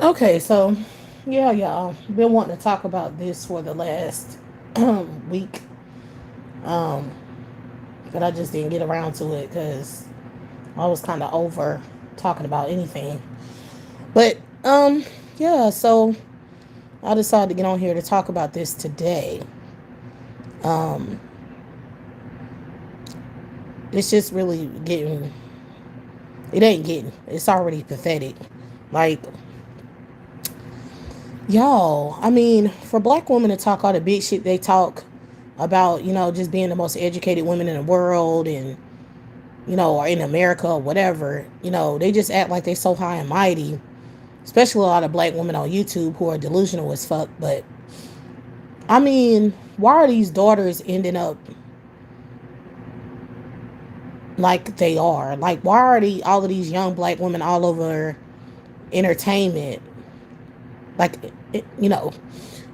Okay, so yeah, y'all been wanting to talk about this for the last week, um, but I just didn't get around to it because I was kind of over talking about anything. But yeah, so I decided to get on here to talk about this today. Um, it's just really getting. It ain't getting. It's already pathetic. Like y'all, I mean, for black women to talk all the big shit they talk about, just being the most educated women in the world and, or in America or whatever, they just act like they so high and mighty, especially a lot of black women on YouTube who are delusional as fuck. But, I mean, why are these daughters ending up like they are? Like, why are all of these young black women all over entertainment? Like, you know,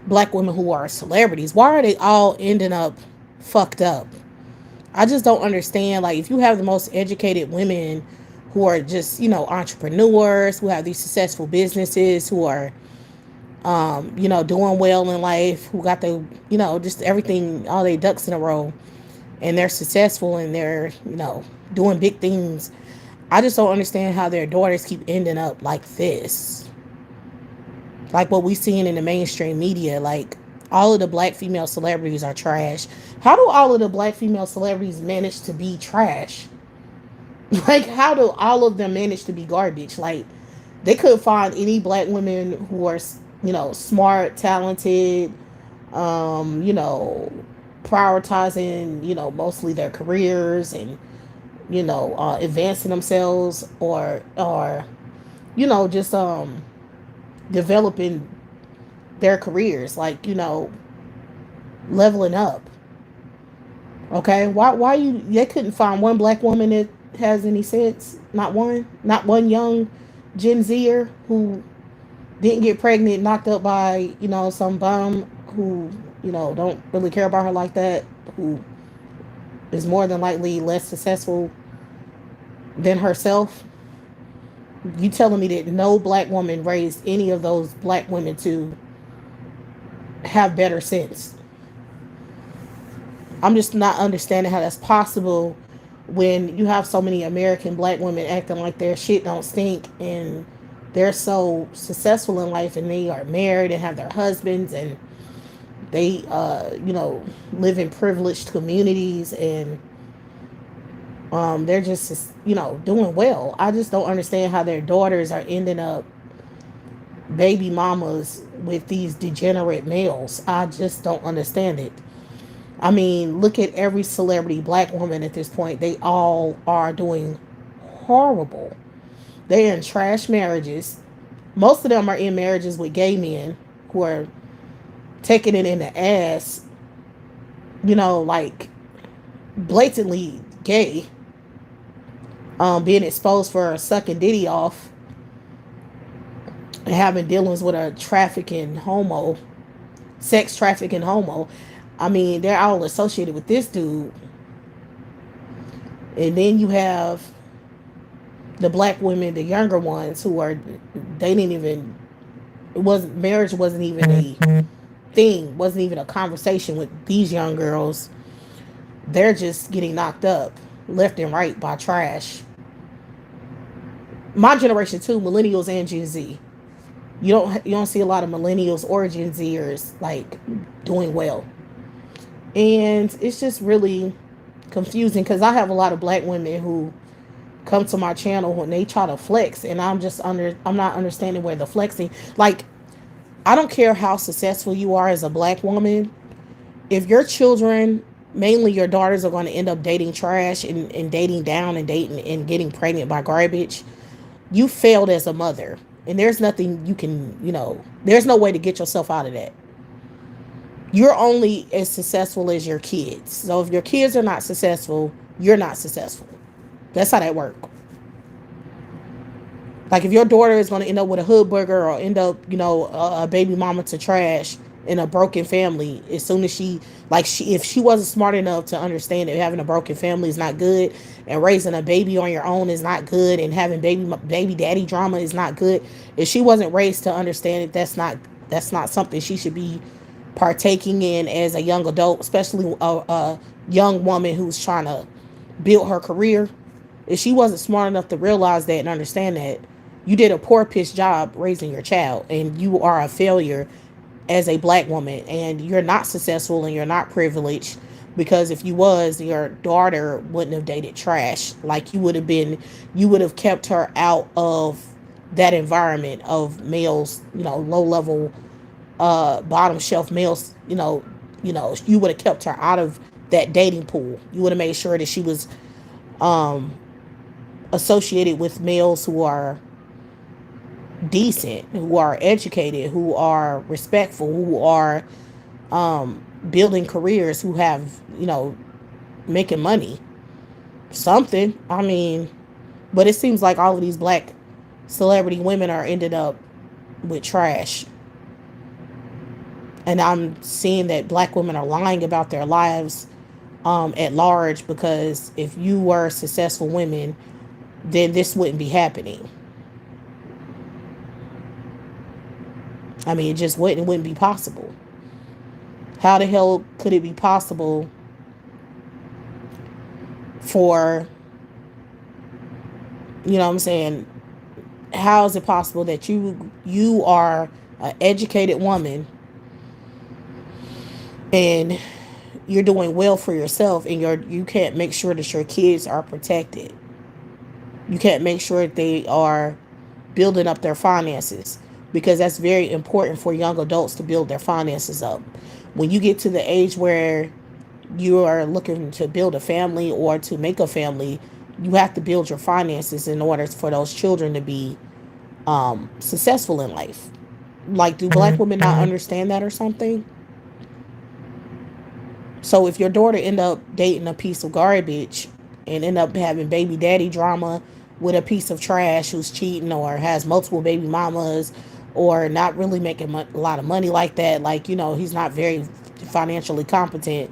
black women who are celebrities, why are they all ending up fucked up? I just don't understand. Like, if you have the most educated women who are just, entrepreneurs, who have these successful businesses, who are, doing well in life, who got the, just everything, all their ducks in a row, and they're successful and they're, doing big things. I just don't understand how their daughters keep ending up like this. Like what we seeing in the mainstream media, like all of the black female celebrities are trash. How do all of the black female celebrities manage to be trash? Like, how do all of them manage to be garbage? Like, they couldn't find any black women who are, smart, talented, um, you know, prioritizing, mostly their careers and, advancing themselves or, just developing their careers, like, leveling up. Okay, why you they couldn't find one black woman that has any sense? Not one young Gen Zer who didn't get pregnant, knocked up by some bum who don't really care about her like that, who is more than likely less successful than herself. You telling me that no black woman raised any of those black women to have better sense? I'm just not understanding how that's possible when you have so many American black women acting like their shit don't stink and they're so successful in life and they are married and have their husbands and they live in privileged communities and they're just doing well. I just don't understand how their daughters are ending up baby mamas with these degenerate males. I just don't understand it. I mean, look at every celebrity black woman at this point. They all are doing horrible. They're in trash marriages. Most of them are in marriages with gay men who are taking it in the ass, like blatantly gay, being exposed for sucking Diddy off and having dealings with a trafficking homo, sex trafficking homo. I mean, they're all associated with this dude. And then you have the black women, the younger ones who are, they didn't even, it wasn't, marriage wasn't even a thing, wasn't even a conversation with these young girls. They're just getting knocked up left and right by trash. My generation too, millennials and Gen Z. You don't see a lot of millennials or Gen Zers like doing well. And it's just really confusing because I have a lot of black women who come to my channel when they try to flex and I'm not understanding where the flexing, like, I don't care how successful you are as a black woman. If your children, mainly your daughters, are going to end up dating trash and dating down and dating and getting pregnant by garbage, you failed as a mother. And there's nothing you can, there's no way to get yourself out of that. You're only as successful as your kids. So if your kids are not successful, you're not successful. That's how that works. Like if your daughter is going to end up with a hood burger or end up, a baby mama to trash, in a broken family. As soon as she if she wasn't smart enough to understand that having a broken family is not good, and raising a baby on your own is not good, and having baby daddy drama is not good, if she wasn't raised to understand it, that's not something she should be partaking in as a young adult, especially a young woman who's trying to build her career. If she wasn't smart enough to realize that and understand that, you did a poor pitch job raising your child, and you are a failure as a black woman, and you're not successful and you're not privileged, because if you was, your daughter wouldn't have dated trash. Like you would have kept her out of that environment of males, low level, bottom shelf males. You would have kept her out of that dating pool. You would have made sure that she was um associated with males who are decent, who are educated, who are respectful, who are building careers, who have, making money. Something. I mean, but it seems like all of these black celebrity women are ended up with trash. And I'm seeing that black women are lying about their lives at large, because if you were successful women, then this wouldn't be happening. I mean, it just wouldn't be possible. How the hell could it be possible for, what I'm saying, how is it possible that you are an educated woman, and you're doing well for yourself, and you can't make sure that your kids are protected? You can't make sure that they are building up their finances, because that's very important for young adults to build their finances up. When you get to the age where you are looking to build a family or to make a family, you have to build your finances in order for those children to be successful in life. Like, do black women not understand that or something? So if your daughter end up dating a piece of garbage and end up having baby daddy drama with a piece of trash who's cheating or has multiple baby mamas, or not really making a lot of money like that, like, he's not very financially competent,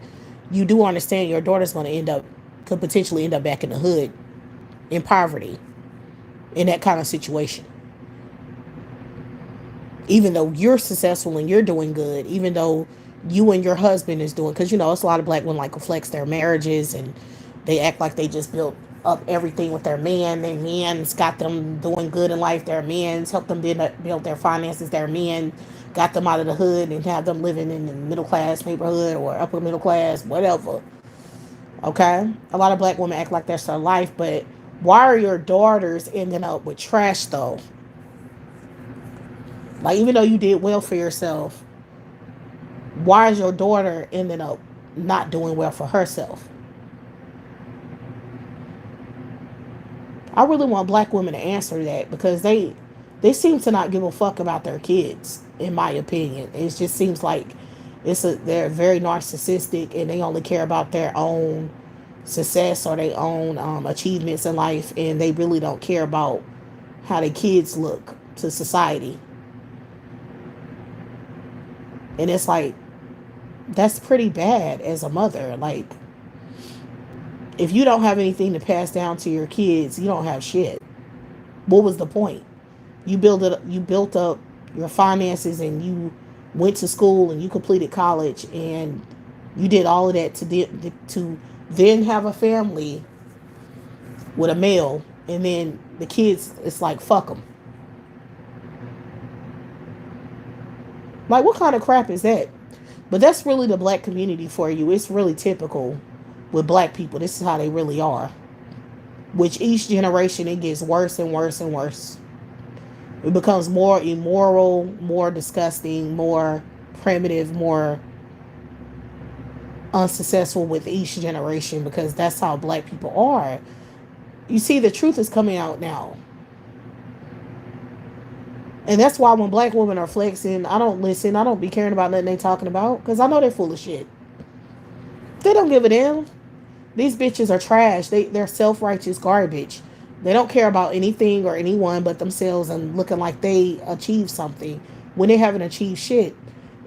you do understand your daughter's going to could potentially end up back in the hood in poverty in that kind of situation. Even though you're successful and you're doing good, even though you and your husband is doing, because it's a lot of black women like to flex their marriages, and they act like they just built up everything with their man. Their man's got them doing good in life. Their man's helped them build their finances. Their man got them out of the hood and have them living in the middle class neighborhood or upper middle class, whatever. Okay, a lot of black women act like that's their life, but why are your daughters ending up with trash though? Like, even though you did well for yourself, why is your daughter ending up not doing well for herself? I really want black women to answer that, because they seem to not give a fuck about their kids. In my opinion, it just seems like they're very narcissistic, and they only care about their own success or their own achievements in life, and they really don't care about how the kids look to society. And it's like, that's pretty bad as a mother. Like, if you don't have anything to pass down to your kids, you don't have shit. What was the point? You built up your finances, and you went to school, and you completed college, and you did all of that to then have a family with a male, and then the kids, it's like, fuck them. Like, what kind of crap is that? But that's really the black community for you. It's really typical with black people. This is how they really are. Which each generation, it gets worse and worse and worse. It becomes more immoral, more disgusting, more primitive, more unsuccessful with each generation, because that's how black people are. You see, the truth is coming out now. And that's why when black women are flexing, I don't listen. I don't be caring about nothing they talking about, because I know they're full of shit. They don't give a damn. These bitches are trash. They're self-righteous garbage. They don't care about anything or anyone but themselves, and looking like they achieved something when they haven't achieved shit.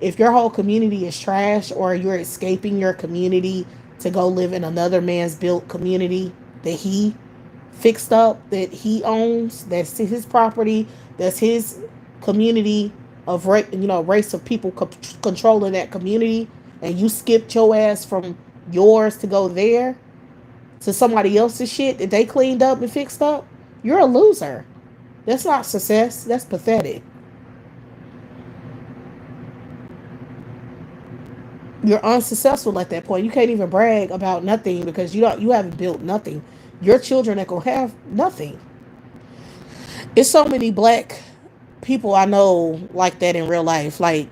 If your whole community is trash, or you're escaping your community to go live in another man's built community that he fixed up, that he owns, that's his property, that's his community of race of people controlling that community, and you skipped your ass from yours to go there to somebody else's shit that they cleaned up and fixed up, you're a loser. That's not success. That's pathetic. You're unsuccessful at that point. You can't even brag about nothing because you haven't built nothing. Your children are gonna have nothing. It's so many black people I know like that in real life. Like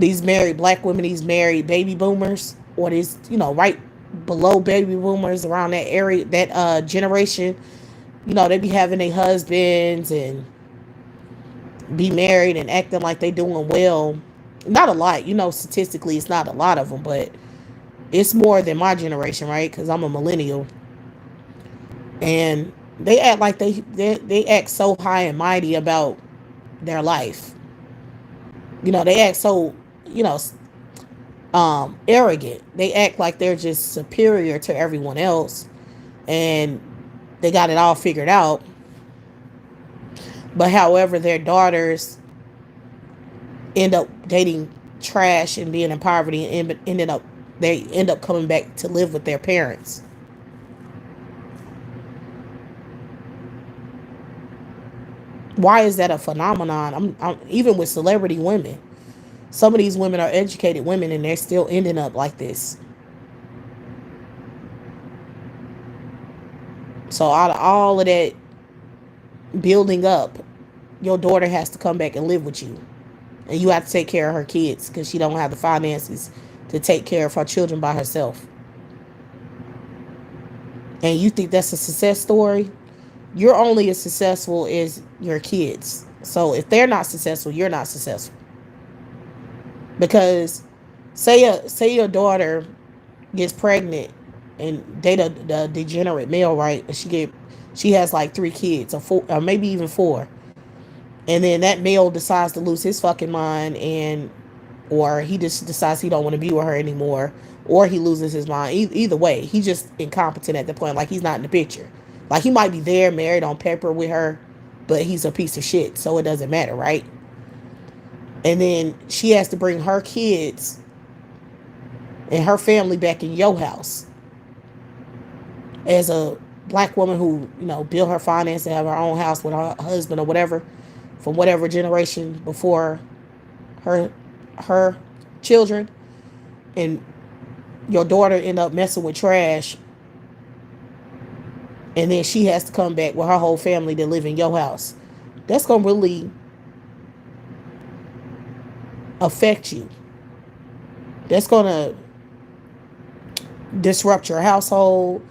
these married black women, these married baby boomers, or these, right below baby boomers around that area, that generation. They be having their husbands and be married and acting like they doing well. Not a lot, statistically it's not a lot of them, but it's more than my generation, right? Because I'm a millennial, and they act like they act so high and mighty about their life. They act so, you know arrogant. They act like they're just superior to everyone else, and they got it all figured out. But however, their daughters end up dating trash and being in poverty, and they end up coming back to live with their parents. Why is that a phenomenon? I'm even with celebrity women. Some of these women are educated women, and they're still ending up like this. So out of all of that building up, your daughter has to come back and live with you, and you have to take care of her kids because she don't have the finances to take care of her children by herself. And you think that's a success story? You're only as successful as your kids. So if they're not successful, you're not successful. Because say your daughter gets pregnant and date a degenerate male, right? And she has like 3 kids, or 4, or maybe even 4. And then that male decides to lose his fucking mind, and or he just decides he don't want to be with her anymore, or he loses his mind. Either way, he's just incompetent at the point. Like, he's not in the picture. Like, he might be there, married on paper with her, but he's a piece of shit, so it doesn't matter, right? And then she has to bring her kids and her family back in your house as a black woman who, built her finances, have her own house with her husband or whatever, from whatever generation before her children, and your daughter end up messing with trash, and then she has to come back with her whole family to live in your house. That's gonna really affect you. That's gonna disrupt your household.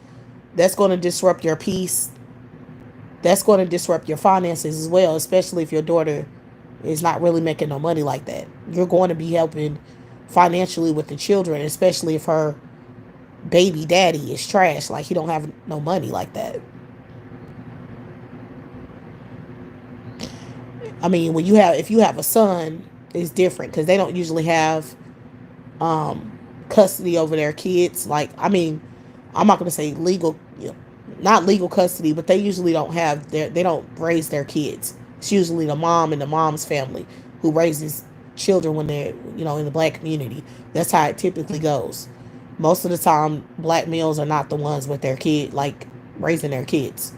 That's gonna disrupt your peace. That's gonna disrupt your finances as well, especially if your daughter is not really making no money like that. You're going to be helping financially with the children, especially if her baby daddy is trash, like he don't have no money like that. I mean, if you have a son, it's different because they don't usually have custody over their kids. Like, I mean, I'm not going to say legal, not legal custody, but they usually they don't raise their kids. It's usually the mom and the mom's family who raises children when they're, in the black community. That's how it typically goes. Most of the time, black males are not the ones with their kid, like, raising their kids.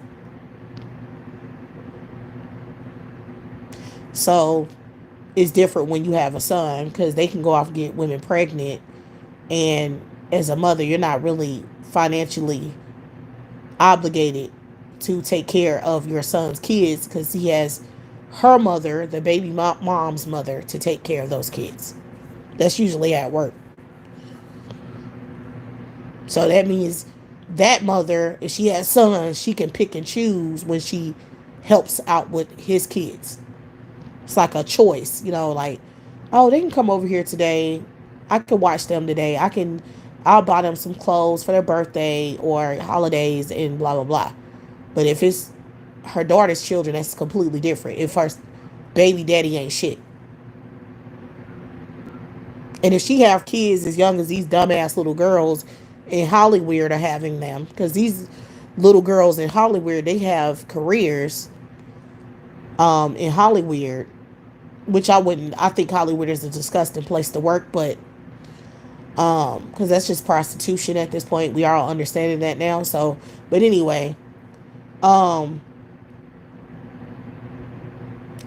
So it's different when you have a son, because they can go off and get women pregnant, and as a mother, you're not really financially obligated to take care of your son's kids because he has her mother, the baby mom's mother, to take care of those kids. That's usually at work. So that means that mother, if she has sons, she can pick and choose when she helps out with his kids. It's like a choice, like, oh, they can come over here today. I can watch them today. I'll buy them some clothes for their birthday or holidays and blah, blah, blah. But if it's her daughter's children, that's completely different. If her baby daddy ain't shit. And if she have kids as young as these dumbass little girls in Hollywood are having them, because these little girls in Hollywood, they have careers in Hollywood, which I wouldn't. I think Hollywood is a disgusting place to work, but because that's just prostitution at this point. We are all understanding that now. So, but anyway, um,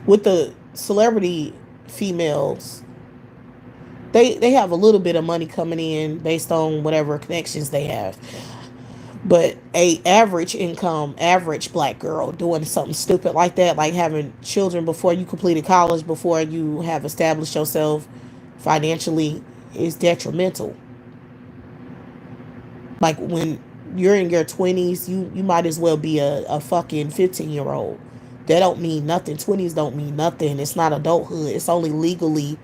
with the celebrity females, they have a little bit of money coming in based on whatever connections they have. But a average income, average black girl doing something stupid like that, like having children before you completed college, before you have established yourself financially, is detrimental. Like when you're in your 20s, you might as well be a fucking 15-year-old. That don't mean nothing. 20s don't mean nothing. It's not adulthood. It's only legally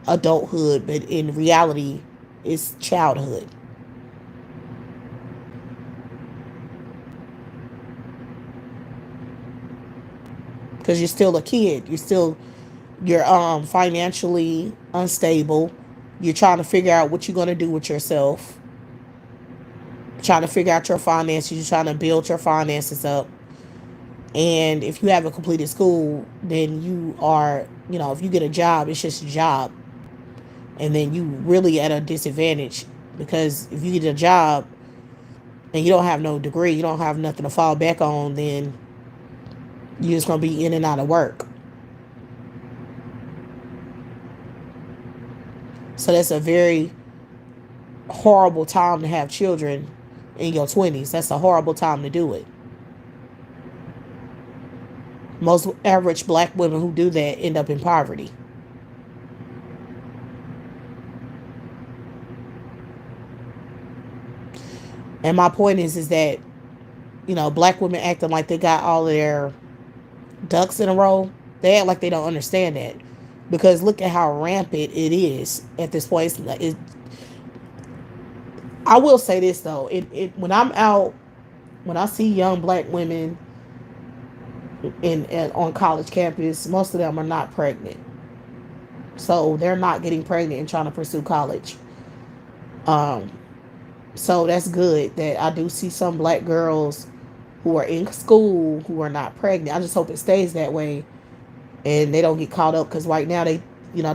adulthood, but in reality, it's childhood. Because you're still a kid. You're financially unstable. You're trying to figure out what you're gonna do with yourself. Trying to figure out your finances. You're trying to build your finances up. And if you haven't completed school, then you are, if you get a job, it's just a job. And then you really at a disadvantage, because if you get a job and you don't have no degree, you don't have nothing to fall back on, then you're just gonna be in and out of work. So that's a very horrible time to have children in your 20s. That's a horrible time to do it. Most average black women who do that end up in poverty. And my point is that, black women acting like they got all of their ducks in a row. They act like they don't understand that. Because look at how rampant it is at this point. I will say this though, when I'm out, when I see young black women on college campus, most of them are not pregnant, so they're not getting pregnant and trying to pursue college. Um, so that's good that I do see some black girls who are in school who are not pregnant. I just hope it stays that way and they don't get caught up, because right now the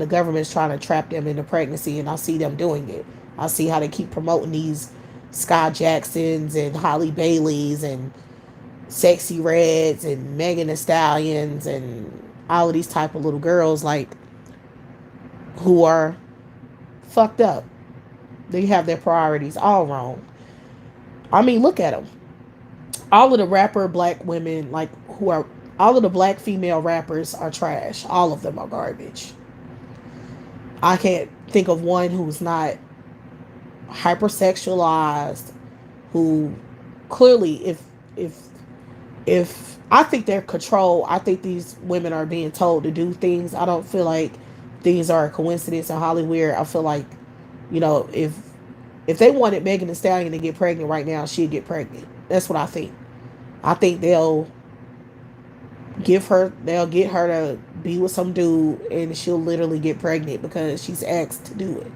government's trying to trap them into pregnancy, and I see them doing it. I see how they keep promoting these Sky Jacksons and Holly Baileys and Sexy Reds and Megan Thee Stallions and all of these type of little girls, like, who are fucked up. They have their priorities all wrong. I mean, look at them. All of the rapper black women, like, who are all of the black female rappers are trash. All of them are garbage. I can't think of one who's not hypersexualized, who clearly, if I think they're controlled. I think these women are being told to do things. I don't feel like things are a coincidence in Hollywood. I feel like, if they wanted Megan Thee Stallion to get pregnant right now, she'd get pregnant. That's what I think. I think they'll get her to be with some dude and she'll literally get pregnant because she's asked to do it.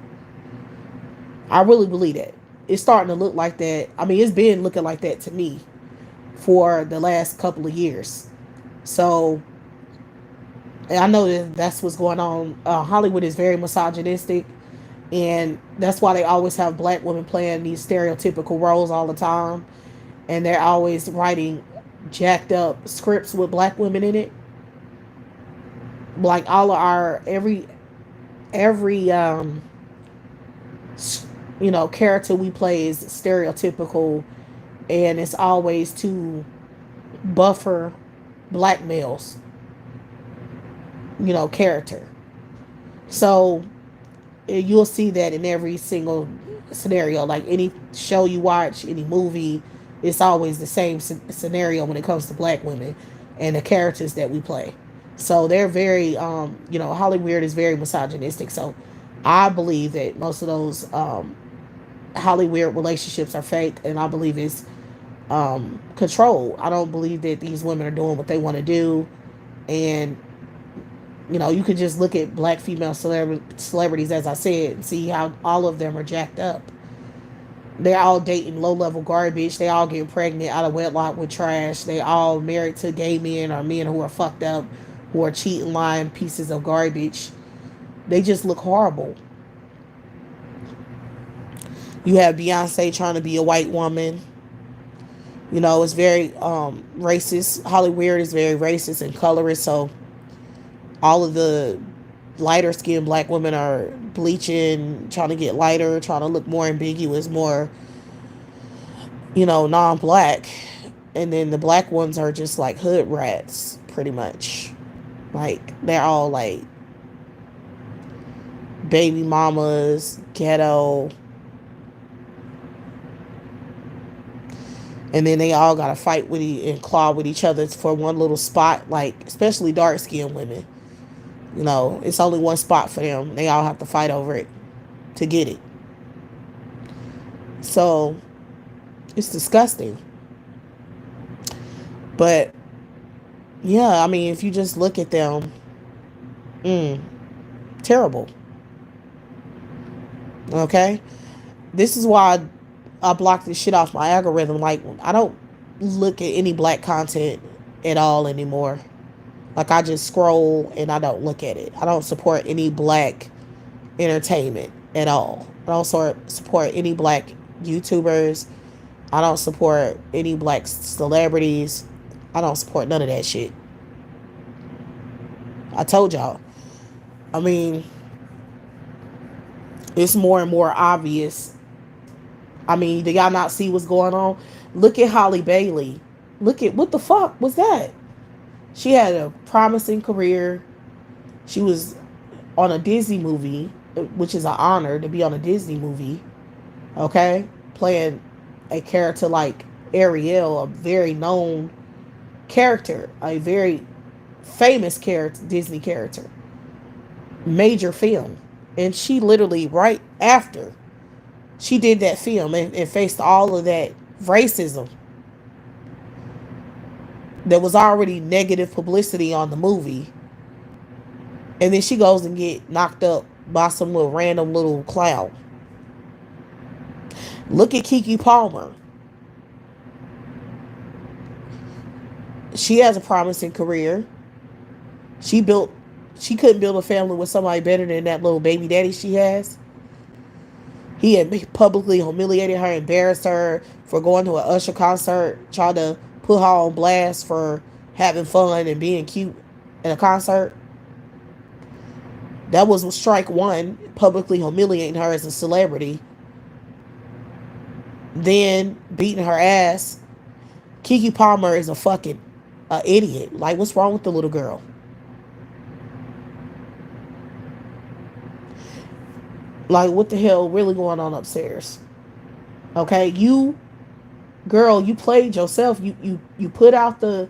I really believe that. It's starting to look like that. I mean, it's been looking like that to me for the last couple of years. So, and I know that that's what's going on. Hollywood is very misogynistic, and that's why they always have black women playing these stereotypical roles all the time, and they're always writing jacked up scripts with black women in it. Like all of our every character we play is stereotypical, and it's always to buffer black males, character. So you'll see that in every single scenario. Like any show you watch, any movie, it's always the same scenario when it comes to black women and the characters that we play. So they're very, Hollywood is very misogynistic. So I believe that most of those Hollywood relationships are fake, and I believe it's control. I don't believe that these women are doing what they want to do, and You could just look at black female celebrities, as I said, and see how all of them are jacked up. They're all dating low level garbage. They all get pregnant out of wedlock with trash. They all married to gay men or men who are fucked up, who are cheating, lying pieces of garbage. They just look horrible. You have Beyonce trying to be a white woman. It's very racist. Hollywood is very racist and colorist. So all of the lighter skinned black women are bleaching, trying to get lighter, trying to look more ambiguous, more, non black. And then the black ones are just like hood rats, pretty much. Like, they're all like baby mamas, ghetto. And then they all got to fight and claw with each other for one little spot, like, especially dark skinned women. It's only one spot for them. They all have to fight over it to get it. So it's disgusting. But yeah, I mean, if you just look at them, terrible. Okay? This is why I blocked this shit off my algorithm. Like, I don't look at any black content at all anymore. Like, I just scroll and I don't look at it. I don't support any black entertainment at all. I don't support any black YouTubers. I don't support any black celebrities. I don't support none of that shit. I told y'all. I mean, it's more and more obvious. I mean, do y'all not see what's going on? Look at Holly Bailey. Look at, what the fuck was that? She had a promising career. She was on a Disney movie, which is an honor to be on a Disney movie. Okay? Playing a character like Ariel, a very known character, a very famous character, Disney character. Major film. And she literally, right after she did that film and faced all of that racism, there was already negative publicity on the movie. And then she goes and get knocked up by some little random little clown. Look at Keke Palmer. She has a promising career. She couldn't build a family with somebody better than that little baby daddy she has. He had publicly humiliated her, embarrassed her for going to an Usher concert, tried to put her on blast for having fun and being cute at a concert. That was strike one, publicly humiliating her as a celebrity. Then beating her ass. Keke Palmer is a fucking idiot. Like, what's wrong with the little girl? Like, what the hell really going on upstairs? Okay, you played yourself. You put out the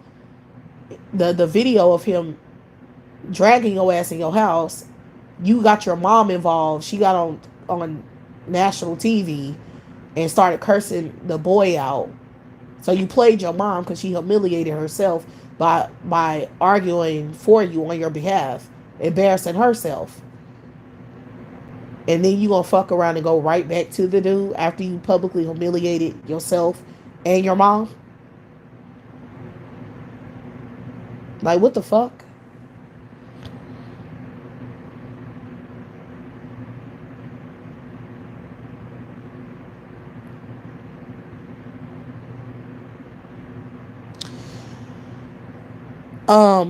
video of him dragging your ass in your house. You got your mom involved. She got on national TV and started cursing the boy out. So you played your mom because she humiliated herself by arguing for you on your behalf, embarrassing herself. And then you gonna fuck around and go right back to the dude after you publicly humiliated yourself and your mom? Like, what the fuck?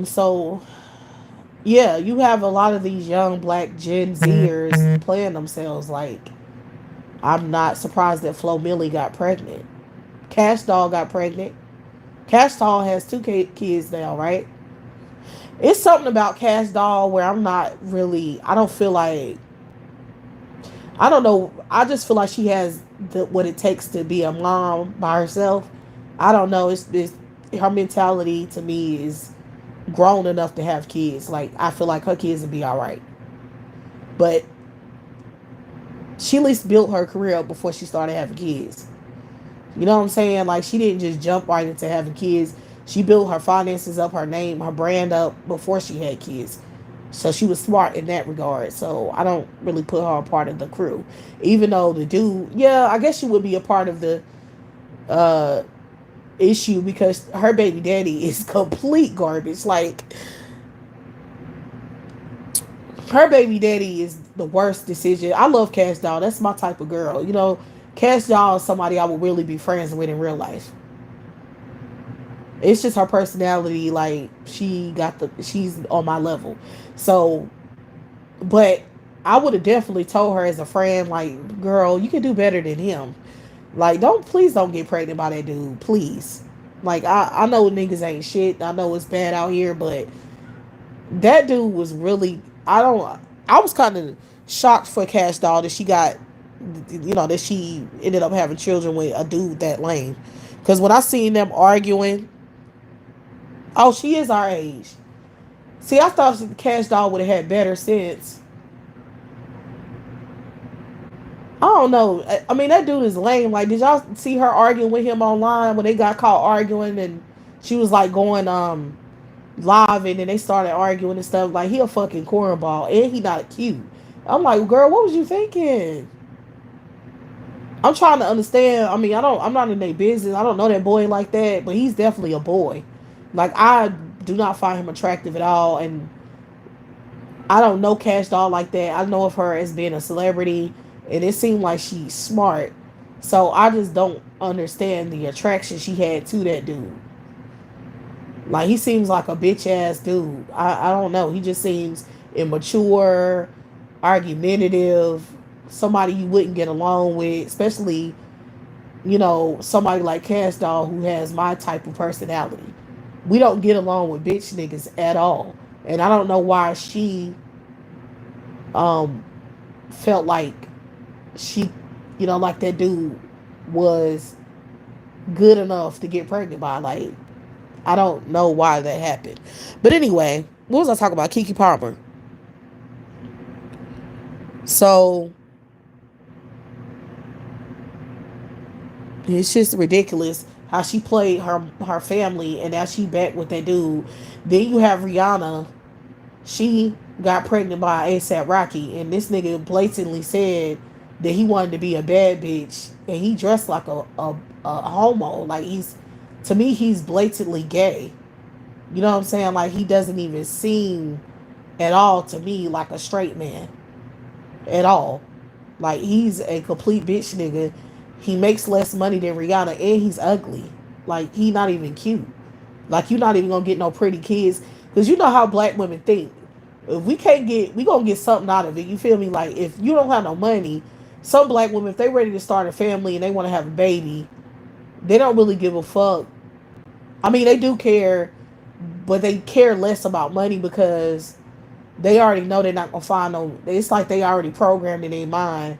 So yeah, you have a lot of these young black Gen Zers playing themselves. Like, I'm not surprised that Flo Milli got pregnant. Cash Doll got pregnant. Cash Doll has two kids now, right? It's something about Cash Doll where I'm not really, I don't feel like, I don't know, I just feel like she has what it takes to be a mom by herself. I don't know, it's her mentality to me is grown enough to have kids. Like, I feel like her kids would be all right. But she at least built her career up before she started having kids. You know what I'm saying? Like, she didn't just jump right into having kids. She built her finances up, her name, her brand up before she had kids. So she was smart in that regard. So I don't really put her a part of the crew. Even though the dude, yeah, I guess she would be a part of the uh issue because her baby daddy is complete garbage. Like her baby daddy is the worst decision. I love Cash Doll. That's my type of girl. You know, Cash Doll is somebody I would really be friends with in real life. It's just her personality. Like she's on my level. So, but I would have definitely told her as a friend, like, girl, you can do better than him. Like, please don't get pregnant by that dude, please. Like, I know niggas ain't shit. I know it's bad out here, but that dude was really, I was kind of shocked for Cash Doll that she got, that she ended up having children with a dude that lame. Because when I seen them arguing, oh, she is our age. See, I thought Cash Doll would have had better sense. I don't know. I mean, that dude is lame. Like, did y'all see her arguing with him online when they got caught arguing and she was like going live and then they started arguing and stuff? Like, he a fucking cornball and he not cute. I'm like, girl, what was you thinking? I'm trying to understand. I mean, I'm not in their business. I don't know that boy like that, but he's definitely a boy. Like, I do not find him attractive at all, and I don't know Cash Doll like that. I know of her as being a celebrity, and it seemed like she's smart. So I just don't understand the attraction she had to that dude. Like, he seems like a bitch ass dude. I don't know. He just seems immature, argumentative, somebody you wouldn't get along with, especially, somebody like Cash Doll who has my type of personality. We don't get along with bitch niggas at all. And I don't know why she um felt like she, like that dude was good enough to get pregnant by. Like, I don't know why that happened. But anyway, what was I talking about? Keke Palmer. So it's just ridiculous how she played her family and now she back with that dude. Then you have Rihanna. She got pregnant by ASAP Rocky, and this nigga blatantly said that he wanted to be a bad bitch, and he dressed like a homo. Like, to me, he's blatantly gay. You know what I'm saying? Like, he doesn't even seem at all to me like a straight man at all. Like, he's a complete bitch nigga. He makes less money than Rihanna, and he's ugly. Like, he not even cute. Like, you're not even gonna get no pretty kids, because you know how black women think. If we gonna get something out of it. You feel me? Like, if you don't have no money, some black women, if they ready to start a family and they want to have a baby, they don't really give a fuck. I mean, they do care, but they care less about money because they already know they're not gonna find no. It's like they already programmed in their mind.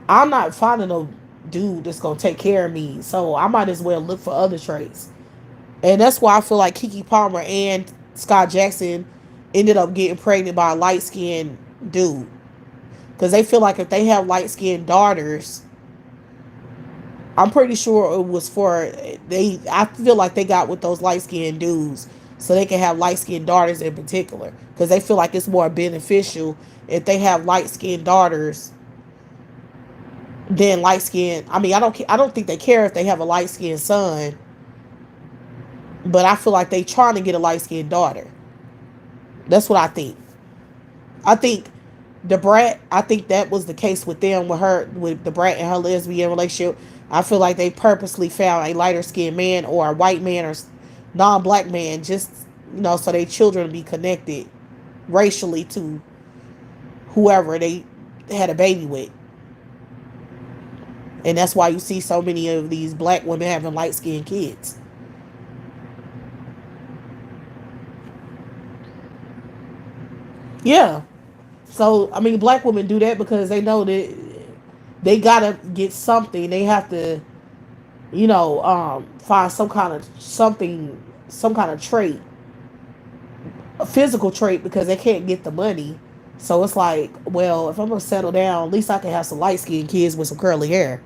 I'm not finding no dude that's gonna take care of me, so I might as well look for other traits. And that's why I feel like Keke Palmer and Scott Jackson ended up getting pregnant by a light skinned dude. Because they feel like if they have light skinned daughters, I'm pretty sure it was I feel like they got with those light skinned dudes so they can have light skinned daughters in particular. Because they feel like it's more beneficial if they have light skinned daughters than light skinned. I mean, I don't think they care if they have a light skinned son, but I feel like they trying to get a light skinned daughter. That's what I think. I think the brat. I think that was the case with them with the brat and her lesbian relationship. I feel like they purposely found a lighter skinned man or a white man or non-black man just so their children be connected racially to whoever they had a baby with. And that's why you see so many of these black women having light skinned kids. Yeah. So, I mean, black women do that because they know that they gotta get something. They have to, find some kind of trait, a physical trait, because they can't get the money. So it's like, well, if I'm gonna settle down, at least I can have some light skinned kids with some curly hair.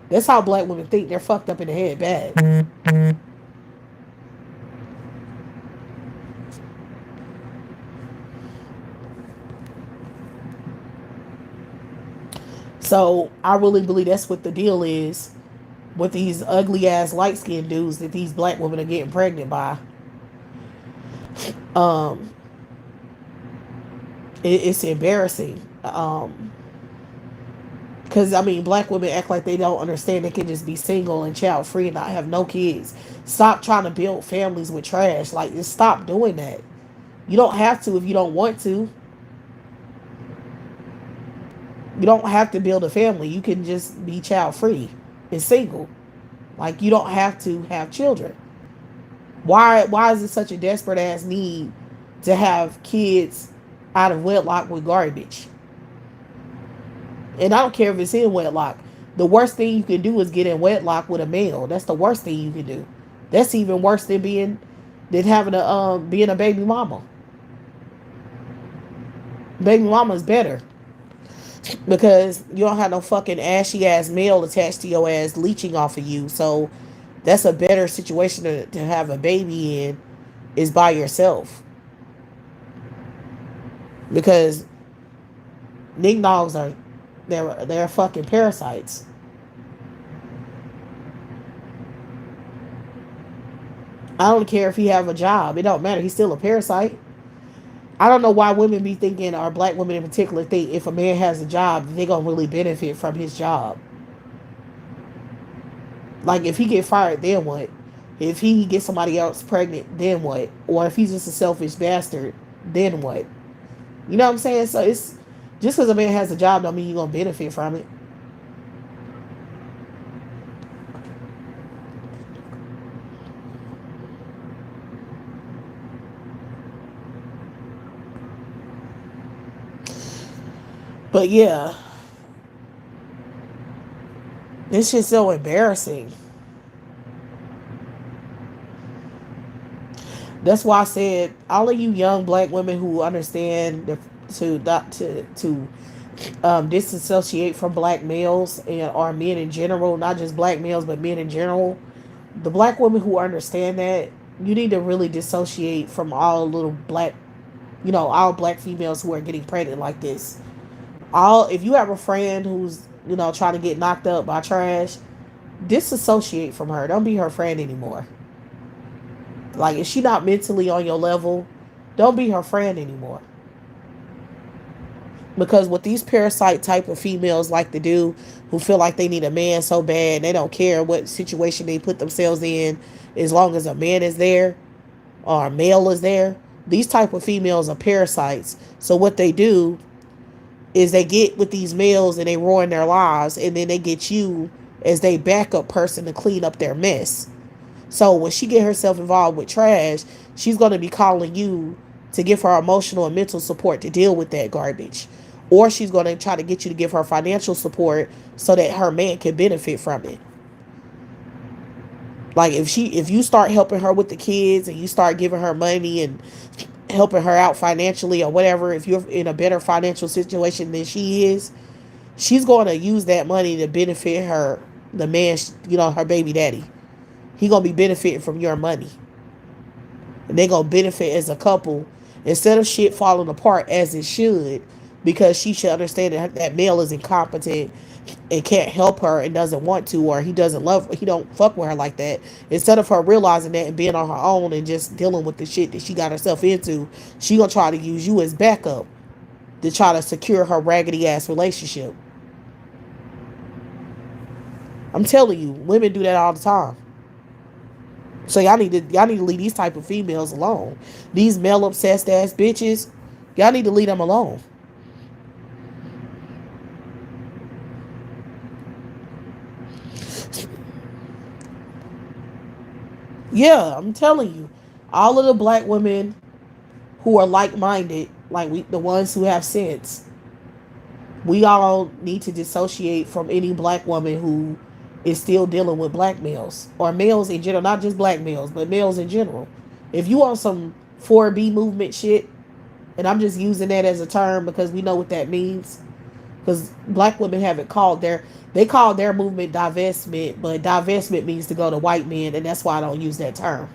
That's how black women think. They're fucked up in the head bad. So I really believe that's what the deal is with these ugly ass light skinned dudes that these black women are getting pregnant by. Um, it's embarrassing. Because I mean, black women act like they don't understand they can just be single and child free and not have no kids. Stop trying to build families with trash. Like, just stop doing that. You don't have to if you don't want to. You don't have to build a family. You can just be child free and single. Like, you don't have to have children. Why is it such a desperate ass need to have kids out of wedlock with garbage? And I don't care if it's in wedlock. The worst thing you can do is get in wedlock with a male. That's the worst thing you can do. That's even worse than having a being a baby mama. Baby mama is better because you don't have no fucking ashy ass male attached to your ass leeching off of you. So that's a better situation to have a baby in, is by yourself, because ning dogs are they're fucking parasites. I don't care if he have a job. It don't matter. He's still a parasite. I don't know why women be thinking, or black women in particular think, if a man has a job, they're gonna really benefit from his job. Like, if he get fired, then what? If he gets somebody else pregnant, then what? Or if he's just a selfish bastard, then what? You know what I'm saying? So it's just because a man has a job don't mean you're gonna benefit from it. But yeah, this shit's so embarrassing. That's why I said, all of you young black women who understand to disassociate from black males and or men in general, not just black males but men in general. The black women who understand that, you need to really dissociate from all little black, all black females who are getting pregnant like this. All If you have a friend who's trying to get knocked up by trash, disassociate from her. Don't be her friend anymore. Like, if she not mentally on your level, don't be her friend anymore. Because what these parasite type of females like to do, who feel like they need a man so bad, they don't care what situation they put themselves in, as long as a man is there or a male is there. These type of females are parasites. So what they do is they get with these males and they ruin their lives, and then they get you as they backup person to clean up their mess. So when she get herself involved with trash, she's going to be calling you to give her emotional and mental support to deal with that garbage. Or she's going to try to get you to give her financial support so that her man can benefit from it. Like, if you start helping her with the kids and you start giving her money and helping her out financially or whatever, if you're in a better financial situation than she is, she's going to use that money to benefit her, the man, her baby daddy. He gonna be benefiting from your money, and they gonna benefit as a couple, instead of shit falling apart as it should, because she should understand that male is incompetent and can't help her and doesn't want to, or he doesn't love he don't fuck with her like that. Instead of her realizing that and being on her own and just dealing with the shit that she got herself into, she gonna try to use you as backup to try to secure her raggedy ass relationship. I'm telling you, women do that all the time. So y'all need to leave these type of females alone. These male obsessed ass bitches, y'all need to leave them alone. Yeah, I'm telling you, all of the black women who are like minded, like the ones who have sense, we all need to dissociate from any black woman who is still dealing with black males or males in general, not just black males, but males in general. If you on some 4B movement shit, and I'm just using that as a term because we know what that means, because black women haven't they call their movement divestment, but divestment means to go to white men, and that's why I don't use that term.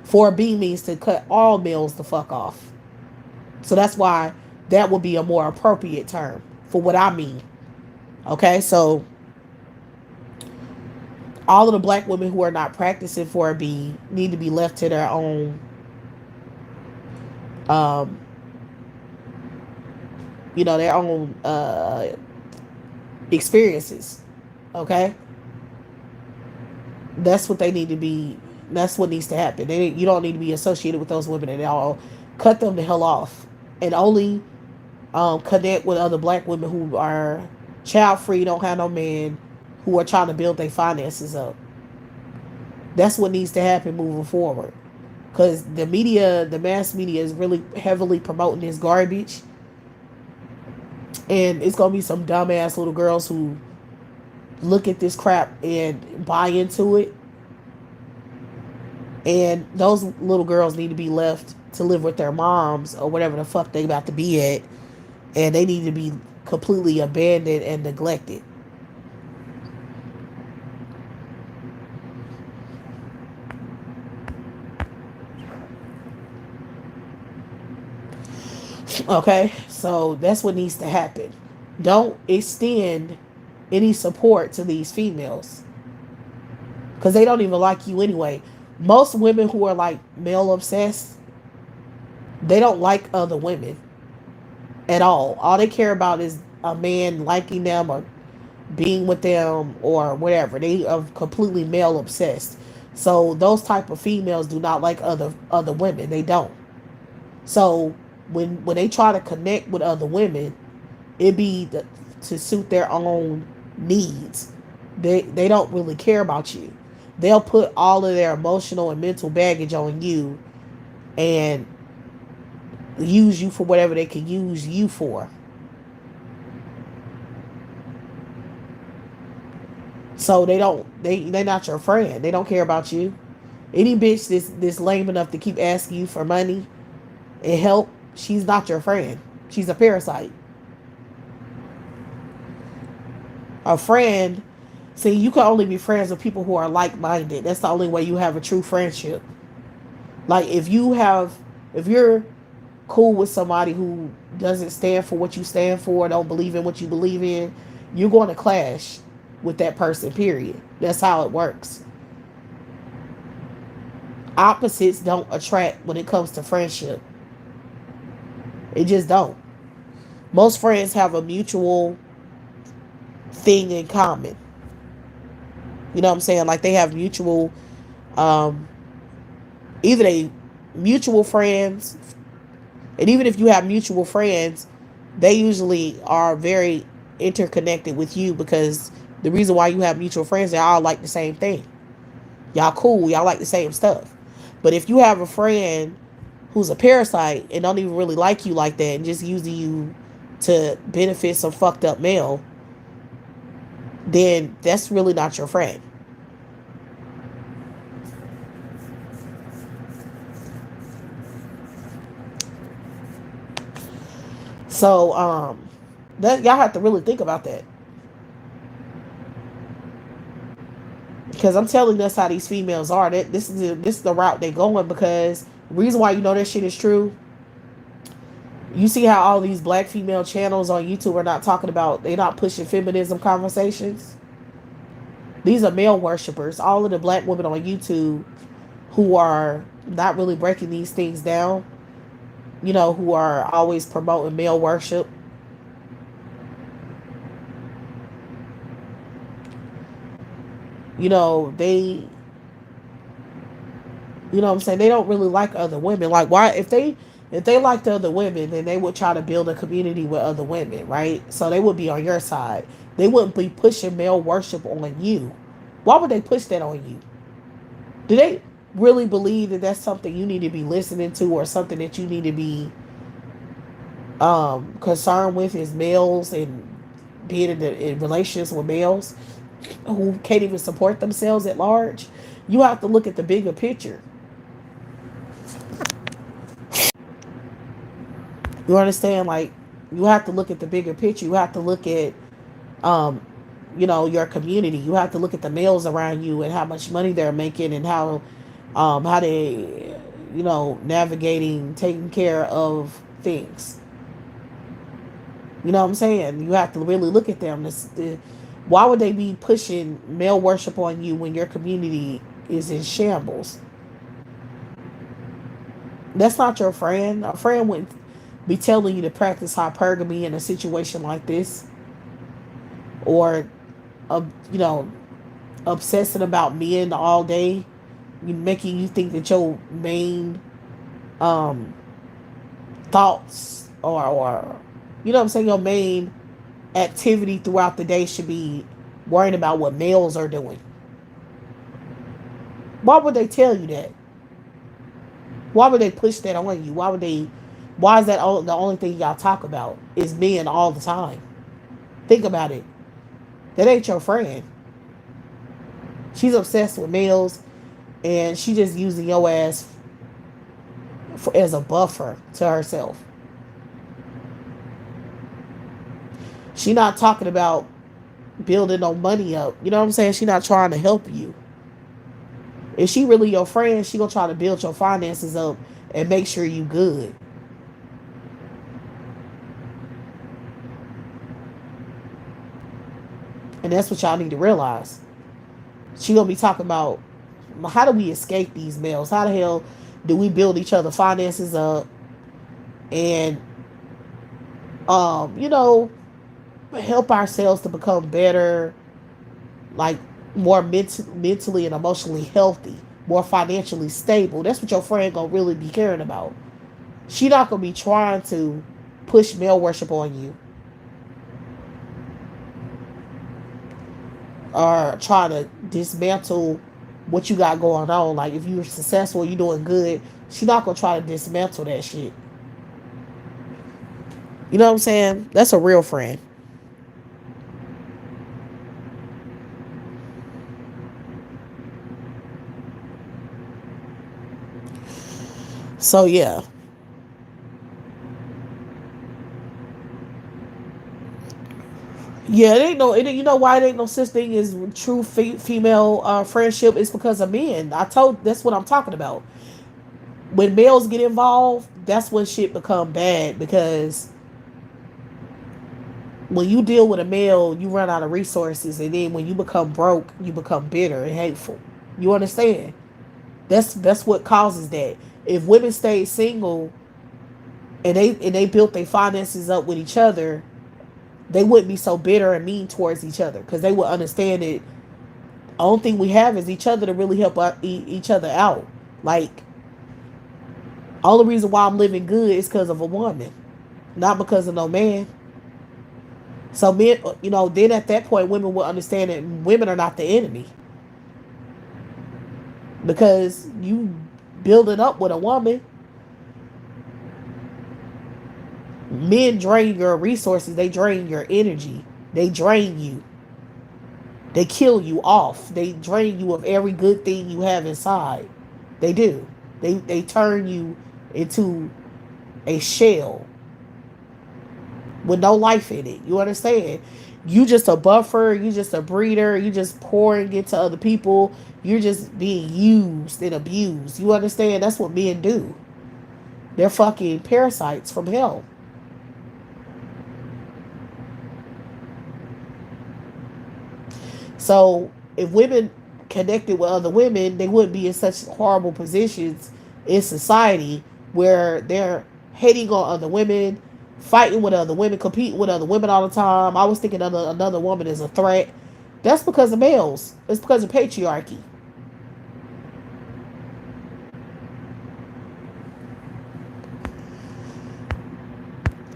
4B means to cut all males the fuck off. So that's why that would be a more appropriate term for what I mean. Okay, so all of the black women who are not practicing 4B need to be left to their own, um, their own experiences. Okay, that's what they need to be. That's what needs to happen. You don't need to be associated with those women at all. Cut them the hell off, and only connect with other black women who are child free, don't have no man, who are trying to build their finances up. That's what needs to happen moving forward. Because the media, the mass media, is really heavily promoting this garbage, and it's gonna be some dumbass little girls who look at this crap and buy into it, and those little girls need to be left to live with their moms or whatever the fuck they about to be at, and they need to be completely abandoned and neglected. Okay, so that's what needs to happen. Don't extend any support to these females because they don't even like you anyway. Most women who are like male obsessed, they don't like other women at all. All they care about is a man liking them or being with them or whatever. They are completely male obsessed. So those type of females do not like other women. They don't. So when they try to connect with other women, it be to suit their own needs. They don't really care about you. They'll put all of their emotional and mental baggage on you and use you for whatever they can use you for. So they're not your friend. They don't care about you. Any bitch this lame enough to keep asking you for money and help, she's not your friend. She's a parasite. A friend, see, you can only be friends with people who are like minded. That's the only way you have a true friendship. Like if you're cool with somebody who doesn't stand for what you stand for, don't believe in what you believe in, you're going to clash with that person, period. That's how it works. Opposites don't attract when it comes to friendship. It just don't. Most friends have a mutual thing in common. You know what I'm saying? Like they have mutual, um, either they mutual friends, and even if you have mutual friends, they usually are very interconnected with you because the reason why you have mutual friends, they all like the same thing. Y'all cool, y'all like the same stuff. But if you have a friend who's a parasite and don't even really like you like that and just using you to benefit some fucked up male, then that's really not your friend. So that y'all have to really think about that. Because I'm telling you, that's how these females are. That this is the route they're going. Because the reason why you know that shit is true, you see how all these black female channels on YouTube are not talking about, they're not pushing feminism conversations. These are male worshippers. All of the black women on YouTube who are not really breaking these things down, who are always promoting male worship. They, what I'm saying, they don't really like other women. Like, why, if they liked other women, then they would try to build a community with other women, right? So they would be on your side. They wouldn't be pushing male worship on you. Why would they push that on you? Do they really believe that that's something you need to be listening to, or something that you need to be concerned with, is males and being in relationships with males who can't even support themselves at large? You have to look at the bigger picture. You understand? Like, you have to look at the bigger picture. You have to look at, um, your community. You have to look at the males around you and how much money they're making, and how they, navigating, taking care of things. You know what I'm saying? You have to really look at them. Why would they be pushing male worship on you when your community is in shambles? That's not your friend. A friend wouldn't be telling you to practice hypergamy in a situation like this, or, you know, obsessing about men all day, making you think that your main um, thoughts, or you know what I'm saying, your main activity throughout the day should be worrying about what males are doing. Why would they tell you that? Why would they push that on you? Why is that the only thing y'all talk about is men all the time? Think about it. That ain't your friend. She's obsessed with males, and she just using your ass as a buffer to herself. She not talking about building no money up. You know what I'm saying? She not trying to help you. If she really your friend, she gonna try to build your finances up and make sure you good. And that's what y'all need to realize. She gonna be talking about, how do we escape these males? How the hell do we build each other finances up and you know, help ourselves to become better, like more mentally and emotionally healthy, more financially stable. That's what your friend gonna really be caring about. She not gonna be trying to push male worship on you, or trying to dismantle what you got going on. Like if you're successful, you're doing good, she not gonna try to dismantle that shit. You know what I'm saying? That's a real friend. So yeah, yeah. It ain't no. You know why it ain't no such thing as true female friendship? It's because of men. I told. That's what I'm talking about. When males get involved, that's when shit become bad, because when you deal with a male, you run out of resources, and then when you become broke, you become bitter and hateful. You understand? That's what causes that. If women stayed single and they built their finances up with each other, they wouldn't be so bitter and mean towards each other, because they would understand that the only thing we have is each other to really help each other out. Like, all the reason why I'm living good is because of a woman, not because of no man. So men, then at that point, women will understand that women are not the enemy, because you building up with a woman. Men drain your resources, they drain your energy, they drain you, they kill you off, they drain you of every good thing you have inside. They do. They turn you into a shell with no life in it. You understand? You just a buffer, you just a breeder, you just pouring into other people, you're just being used and abused. You understand? That's what men do. They're fucking parasites from hell. So if women connected with other women, they wouldn't be in such horrible positions in society where they're hating on other women, fighting with other women, competing with other women all the time. I was thinking another woman is a threat. That's because of males. It's because of patriarchy.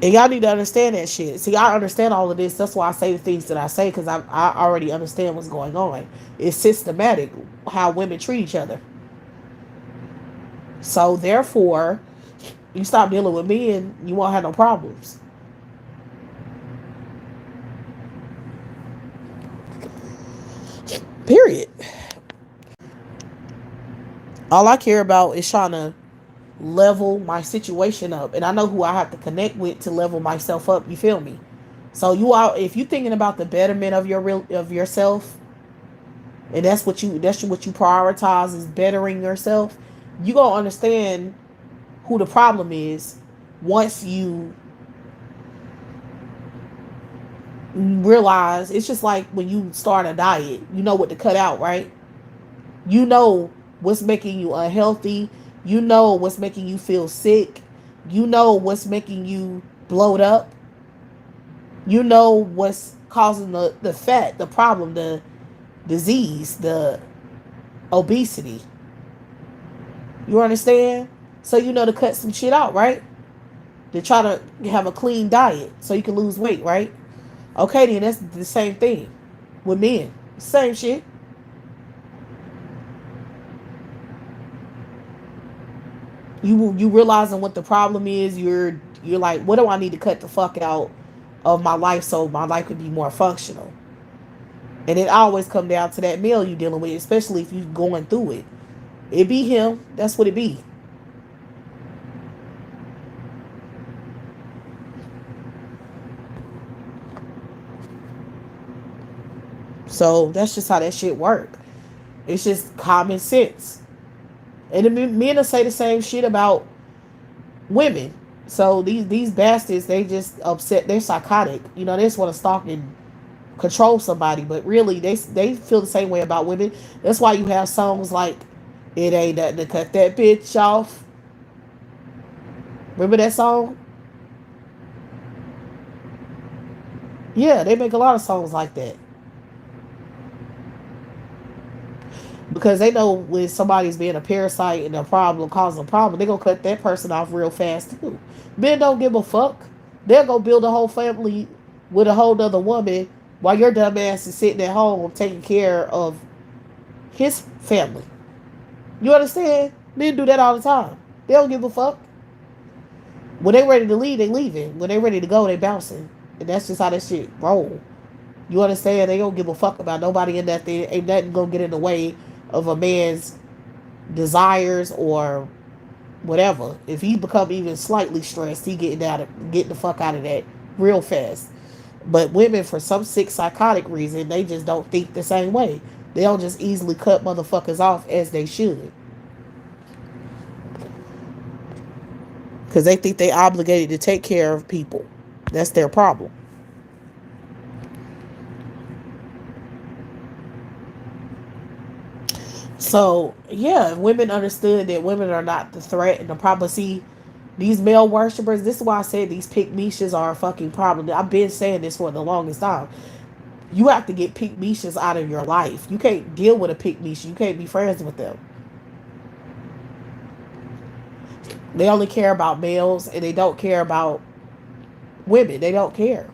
And y'all need to understand that shit. See, I understand all of this. That's why I say the things that I say, because I already understand what's going on. It's systematic how women treat each other. So therefore, you stop dealing with men, you won't have no problems. Period. All I care about is trying to level my situation up, and I know who I have to connect with to level myself up. You feel me? So if you thinking about the betterment of yourself, and that's what you prioritize is bettering yourself, you gonna understand who the problem is once you realize it's just like when you start a diet, you know what to cut out, right? You know what's making you unhealthy. You know what's making you feel sick. You know what's making you bloat up. You know what's causing the fat, the problem, the disease, the obesity. You understand? So you know to cut some shit out, right? To try to have a clean diet so you can lose weight, right? Okay, then that's the same thing with men. Same shit. You realizing what the problem is. You're like, what do I need to cut the fuck out of my life so my life could be more functional? And it always come down to that male you dealing with, especially if you going through it. It be him. That's what it be. So that's just how that shit work. It's just common sense. And the men will say the same shit about women. So these bastards, they just upset. They're psychotic. You know, they just want to stalk and control somebody. But really, they feel the same way about women. That's why you have songs like "It Ain't Nothing to Cut That Bitch Off." Remember that song? Yeah, they make a lot of songs like that because they know when somebody's being a parasite and a problem, causing a problem, they're gonna cut that person off real fast too. Men don't give a fuck. They'll go build a whole family with a whole other woman while your dumb ass is sitting at home taking care of his family. You understand? Men do that all the time. They don't give a fuck. When they ready to leave, they leaving. When they ready to go, they bouncing. And that's just how that shit roll. You understand? They don't give a fuck about nobody in that thing. Ain't nothing gonna get in the way of a man's desires or whatever. If he become even slightly stressed, he getting the fuck out of that real fast. But women, for some sick psychotic reason, they just don't think the same way. They don't just easily cut motherfuckers off as they should. Because they think they obligated to take care of people. That's their problem. So yeah, if women understood that women are not the threat and the problem. See, these male worshippers. This is why I said these pick meshas are a fucking problem. I've been saying this for the longest time. You have to get pick meshas out of your life. You can't deal with a pick mesha. You can't be friends with them. They only care about males and they don't care about women. They don't care.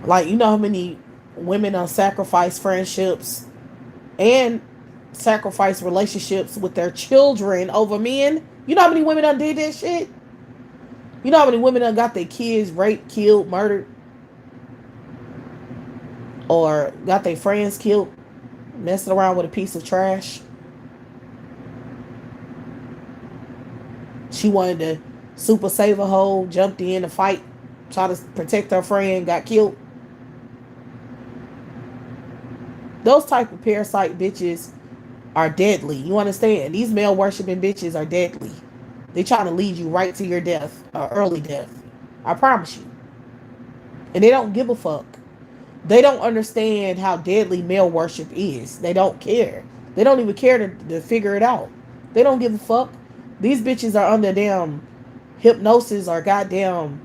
Like, you know how many women sacrifice friendships and sacrifice relationships with their children over men? You know how many women done did that shit? You know how many women done got their kids raped, killed, murdered, or got their friends killed, messing around with a piece of trash? She wanted to super save a hoe, jumped in to fight, try to protect her friend, got killed. Those type of parasite bitches are deadly. You understand? These male worshiping bitches are deadly. They trying to lead you right to your death, or early death. I promise you. And they don't give a fuck. They don't understand how deadly male worship is. They don't care. They don't even care to figure it out. They don't give a fuck. These bitches are under damn hypnosis or goddamn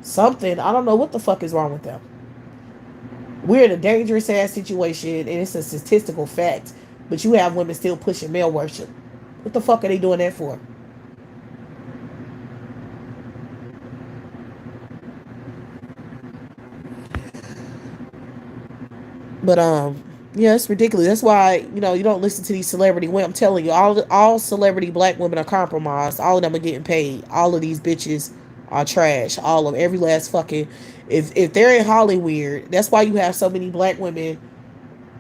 something. I don't know what the fuck is wrong with them. We're in a dangerous ass situation, and it's a statistical fact. But you have women still pushing male worship. What the fuck are they doing that for? But yeah, it's ridiculous. That's why you don't listen to these celebrity women. I'm telling you, all celebrity black women are compromised. All of them are getting paid. All of these bitches are trash. All of them, every last fucking. If they're in Hollywood, that's why you have so many black women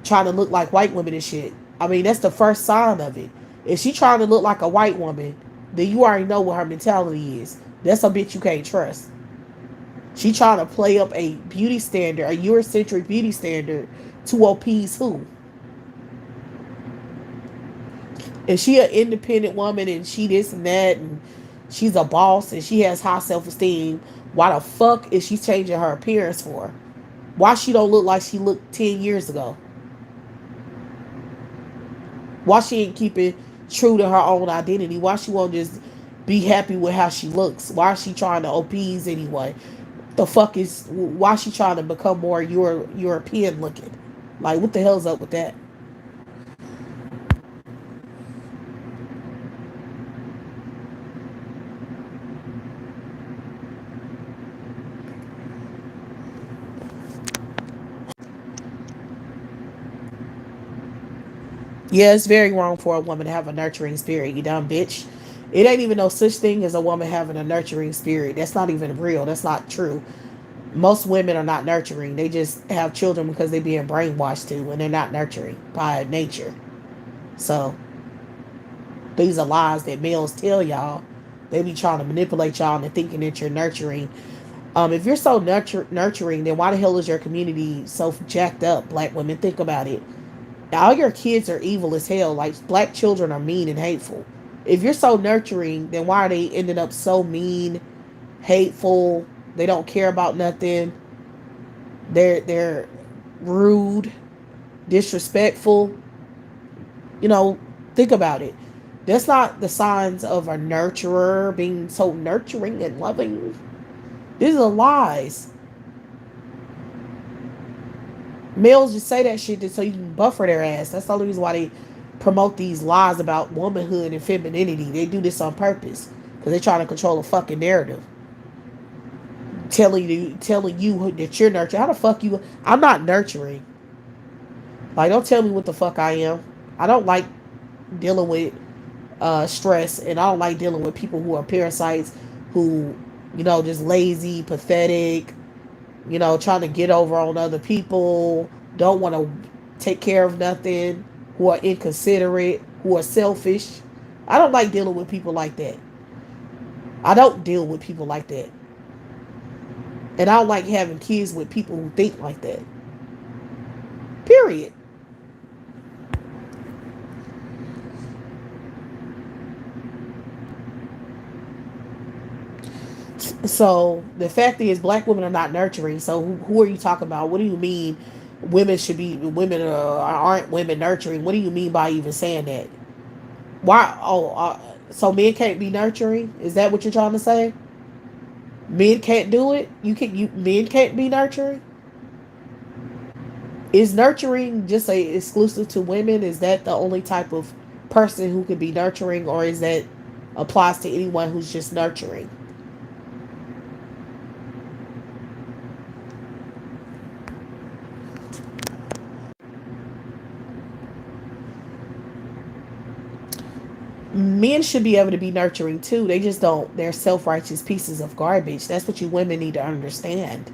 trying to look like white women and shit. I mean, that's the first sign of it. If she trying to look like a white woman, then you already know what her mentality is. That's a bitch you can't trust. She trying to play up a beauty standard, a Eurocentric beauty standard, to appease who? Is she an independent woman and she this and that, and She's a boss and she has high self-esteem. Why the fuck is she changing her appearance for? Why she don't look like she looked 10 years ago? Why she ain't keeping true to her own identity? Why she won't just be happy with how she looks? Why is she trying to appease anyone? The fuck is why she trying to become more European looking? Like what the hell's up with that? Yeah, it's very wrong for a woman to have a nurturing spirit, you dumb bitch. It ain't even no such thing as a woman having a nurturing spirit. That's not even real. That's not true. Most women are not nurturing. They just have children because they're being brainwashed to, and they're not nurturing by nature. So these are lies that males tell y'all. They be trying to manipulate y'all into thinking that you're nurturing. If you're so nurturing, then why the hell is your community so jacked up? Black women, think about it. All your kids are evil as hell. Like black children are mean and hateful. If you're so nurturing, then why are they ending up so mean, hateful? They don't care about nothing. They're rude, disrespectful. You know, think about it. That's not the signs of a nurturer being so nurturing and loving. These are lies. Males just say that shit just so you can buffer their ass. That's the only reason why they promote these lies about womanhood and femininity. They do this on purpose because they're trying to control a fucking narrative. Telling you that you're nurturing. How the fuck you? I'm not nurturing. Like, don't tell me what the fuck I am. I don't like dealing with stress, and I don't like dealing with people who are parasites, who, just lazy, pathetic, trying to get over on other people, don't want to take care of nothing, who are inconsiderate, who are selfish. I don't like dealing with people like that. I don't deal with people like that. And I don't like having kids with people who think like that. Period. So the fact is, black women are not nurturing. So who are you talking about? What do you mean women aren't women nurturing? What do you mean by even saying that? Why? Oh, so men can't be nurturing? Is that what you're trying to say? Men can't do it. Men can't be nurturing. Is nurturing just a exclusive to women? Is that the only type of person who can be nurturing, or is that applies to anyone who's just nurturing? Men should be able to be nurturing too. They just don't. They're self-righteous pieces of garbage. That's what you women need to understand.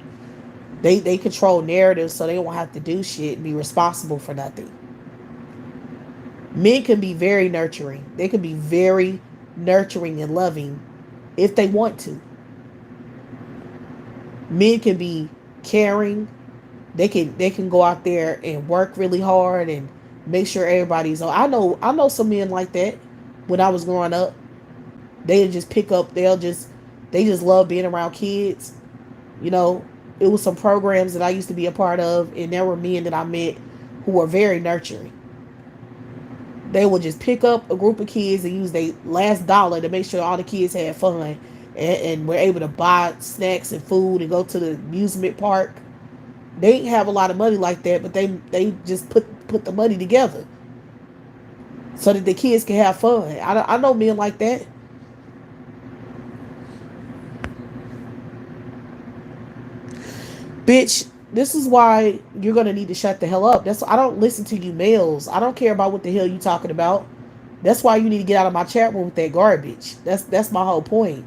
They control narratives so they won't have to do shit and be responsible for nothing. Men can be very nurturing. They can be very nurturing and loving if they want to. Men can be caring. They can go out there and work really hard and make sure everybody's on. I know some men like that. When I was growing up, they just pick up. They just love being around kids. You know, it was some programs that I used to be a part of, and there were men that I met who were very nurturing. They would just pick up a group of kids and use their last dollar to make sure all the kids had fun, and were able to buy snacks and food and go to the amusement park. They didn't have a lot of money like that, but they just put the money together so that the kids can have fun. I know men like that. Bitch, this is why you're gonna need to shut the hell up. I don't listen to you males. I don't care about what the hell you talking about. That's why you need to get out of my chat room with that garbage. That's my whole point.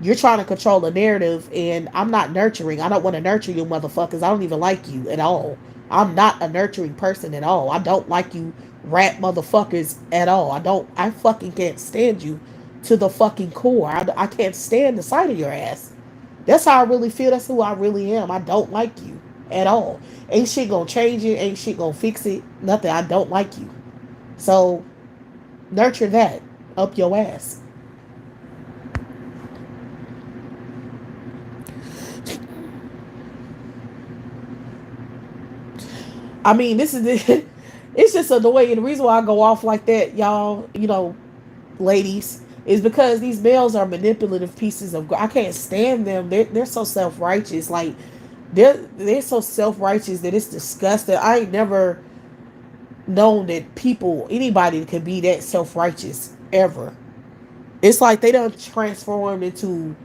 You're trying to control a narrative, and I'm not nurturing. I don't want to nurture you motherfuckers. I don't even like you at all. I'm not a nurturing person at all. I don't like you rat motherfuckers at all. I fucking can't stand you to the fucking core. I can't stand the sight of your ass. That's how I really feel. That's who I really am. I don't like you at all. Ain't shit gonna change it. Ain't shit gonna fix it. Nothing. I don't like you. So nurture that up your ass. I mean, this is it's just annoying. The reason why I go off like that, y'all, ladies, is because these males are manipulative pieces of. I can't stand them. They're so self righteous. Like they're so self righteous that it's disgusting. I ain't never known that anybody could be that self righteous ever. It's like they don't transform into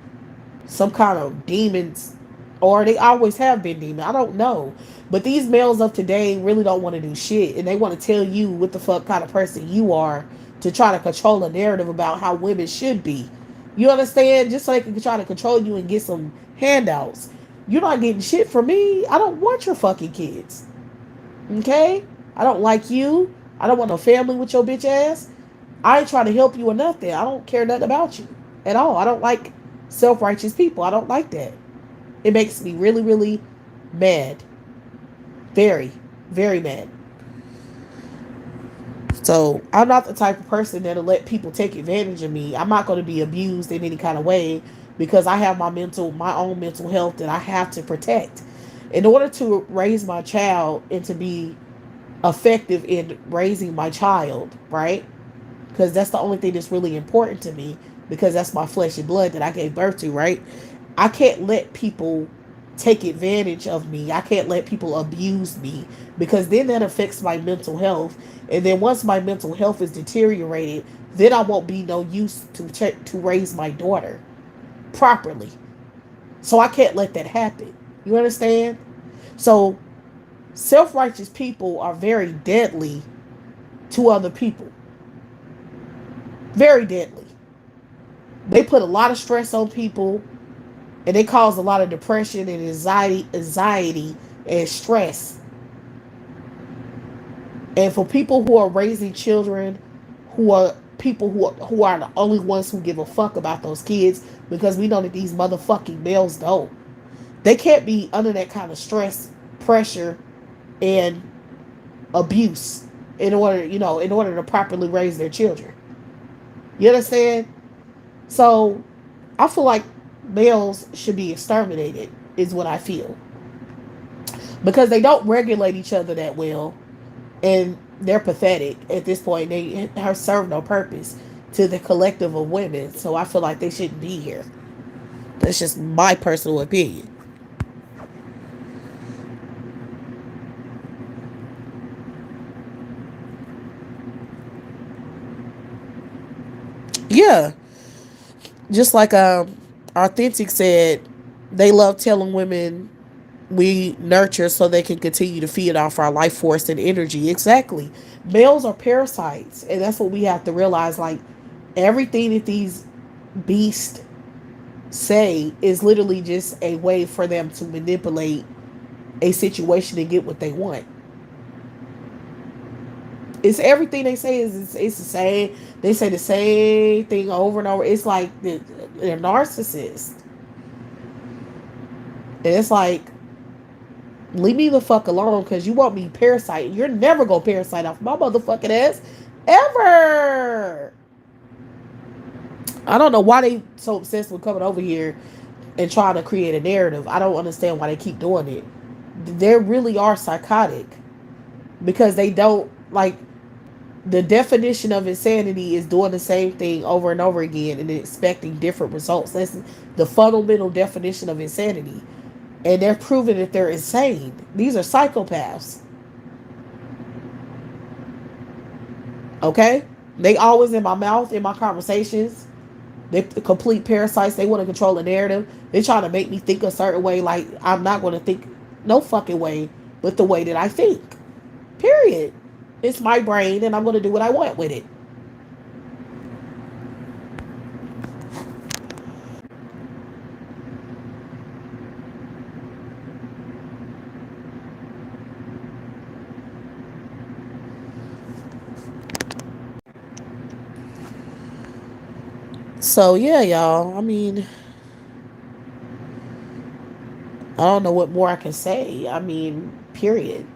some kind of demons, or they always have been demons. I don't know. But these males of today really don't want to do shit, and they want to tell you what the fuck kind of person you are to try to control a narrative about how women should be. You understand? Just so they can try to control you and get some handouts. You're not getting shit from me. I don't want your fucking kids. Okay? I don't like you. I don't want no family with your bitch ass. I ain't trying to help you or nothing. I don't care nothing about you at all. I don't like self righteous people. I don't like that. It makes me really, really mad. Very, very mad. So I'm not the type of person that'll let people take advantage of me. I'm not going to be abused in any kind of way because I have my own mental health that I have to protect. In order to raise my child and to be effective in raising my child, right? Because that's the only thing that's really important to me, because that's my flesh and blood that I gave birth to, right? I can't let people take advantage of me. I can't let people abuse me, because then that affects my mental health. And then once my mental health is deteriorated, then I won't be no use to raise my daughter properly. So I can't let that happen. You understand? So self-righteous people are very deadly to other people. Very deadly. They put a lot of stress on people, and they cause a lot of depression and anxiety and stress. And for people who are raising children, who are people who are the only ones who give a fuck about those kids, because we know that these motherfucking males don't. They can't be under that kind of stress, pressure, and abuse in order to properly raise their children. You understand? So I feel like males should be exterminated, is what I feel. Because they don't regulate each other that well, and they're pathetic at this point. They have served no purpose to the collective of women. So I feel like they shouldn't be here. That's just my personal opinion. Yeah. Just like Authentic said, they love telling women we nurture so they can continue to feed off our life force and energy. Exactly. Males are parasites, and that's what we have to realize. Like, everything that these beasts say is literally just a way for them to manipulate a situation and get what they want. It's everything they say it's the same. They say the same thing over and over. It's like they're narcissists. And it's like, leave me the fuck alone, because you want me parasite. You're never gonna parasite off my motherfucking ass. Ever. I don't know why they so obsessed with coming over here and trying to create a narrative. I don't understand why they keep doing it. They really are psychotic, because they don't like, the definition of insanity is doing the same thing over and over again and expecting different results. That's the fundamental definition of insanity. And they're proving that they're insane. These are psychopaths. Okay? They always in my mouth, in my conversations. They're complete parasites. They want to control the narrative. They're trying to make me think a certain way. Like, I'm not going to think no fucking way, but the way that I think. Period. It's my brain, and I'm going to do what I want with it. So, yeah, y'all. I mean, I don't know what more I can say. I mean, period.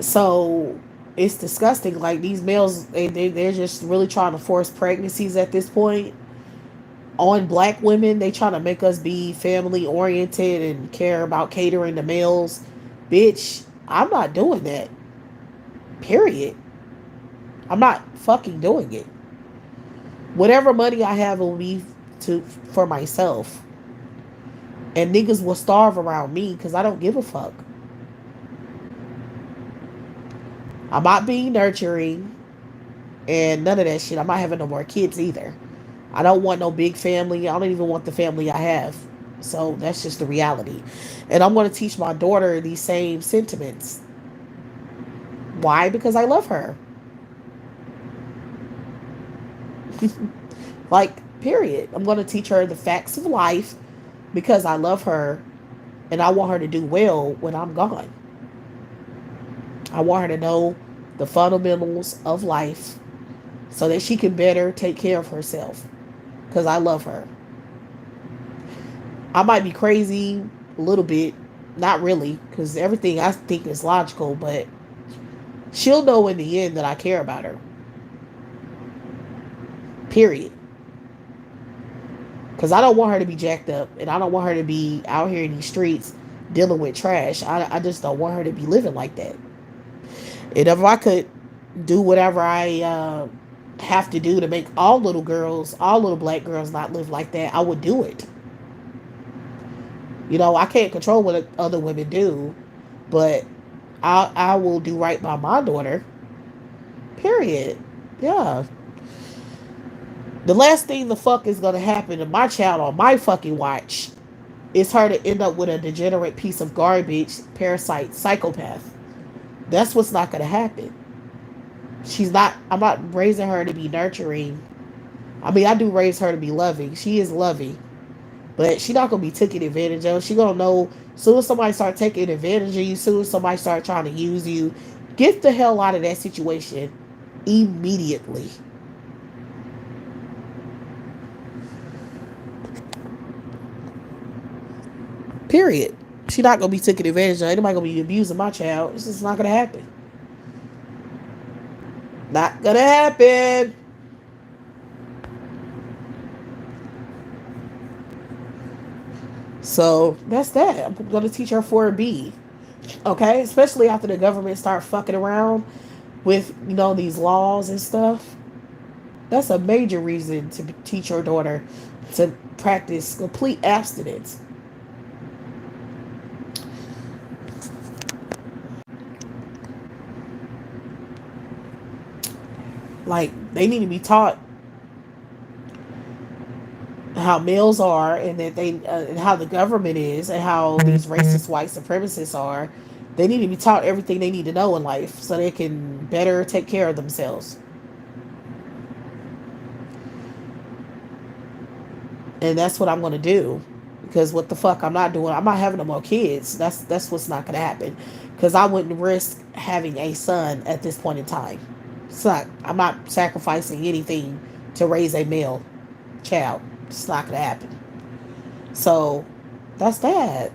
So, it's disgusting. Like, these males, they're just really trying to force pregnancies at this point on black women. They trying to make us be family oriented and care about catering to males. Bitch, I'm not doing that. Period. I'm not fucking doing it. Whatever money I have will be to for myself. And niggas will starve around me because I don't give a fuck. I'm not being nurturing and none of that shit. I'm not having no more kids either. I don't want no big family. I don't even want the family I have. So that's just the reality. And I'm going to teach my daughter these same sentiments. Why? Because I love her. Like, period. I'm going to teach her the facts of life because I love her and I want her to do well when I'm gone. I want her to know the fundamentals of life so that she can better take care of herself because I love her. I might be crazy a little bit, not really, because everything I think is logical, but she'll know in the end that I care about her. Period. Because I don't want her to be jacked up and I don't want her to be out here in these streets dealing with trash. I just don't want her to be living like that. And if I could do whatever I have to do to make all little girls, all little black girls not live like that, I would do it. You know, I can't control what other women do, but I will do right by my daughter. Period. Yeah. The last thing the fuck is gonna happen to my child on my fucking watch is her to end up with a degenerate piece of garbage, parasite, psychopath. That's what's not gonna happen. She's not. I'm not raising her to be nurturing. I mean, I do raise her to be loving. She is loving, but she not gonna be taken advantage of. She gonna know soon as somebody start taking advantage of you, soon as somebody start trying to use you, get the hell out of that situation immediately. Period. She not gonna be taken advantage of. Anybody gonna be abusing my child? This is not gonna happen. Not gonna happen. So that's that. I'm gonna teach her 4B. Okay, especially after the government start fucking around with these laws and stuff. That's a major reason to teach your daughter to practice complete abstinence. Like, they need to be taught how males are, and that and how the government is, and how these racist white supremacists are. They need to be taught everything they need to know in life so they can better take care of themselves. And that's what I'm going to do. Because what the fuck I'm not doing, I'm not having no more kids. That's what's not going to happen. Because I wouldn't risk having a son at this point in time. It's not, I'm not sacrificing anything to raise a male child. It's not going to happen. So that's that.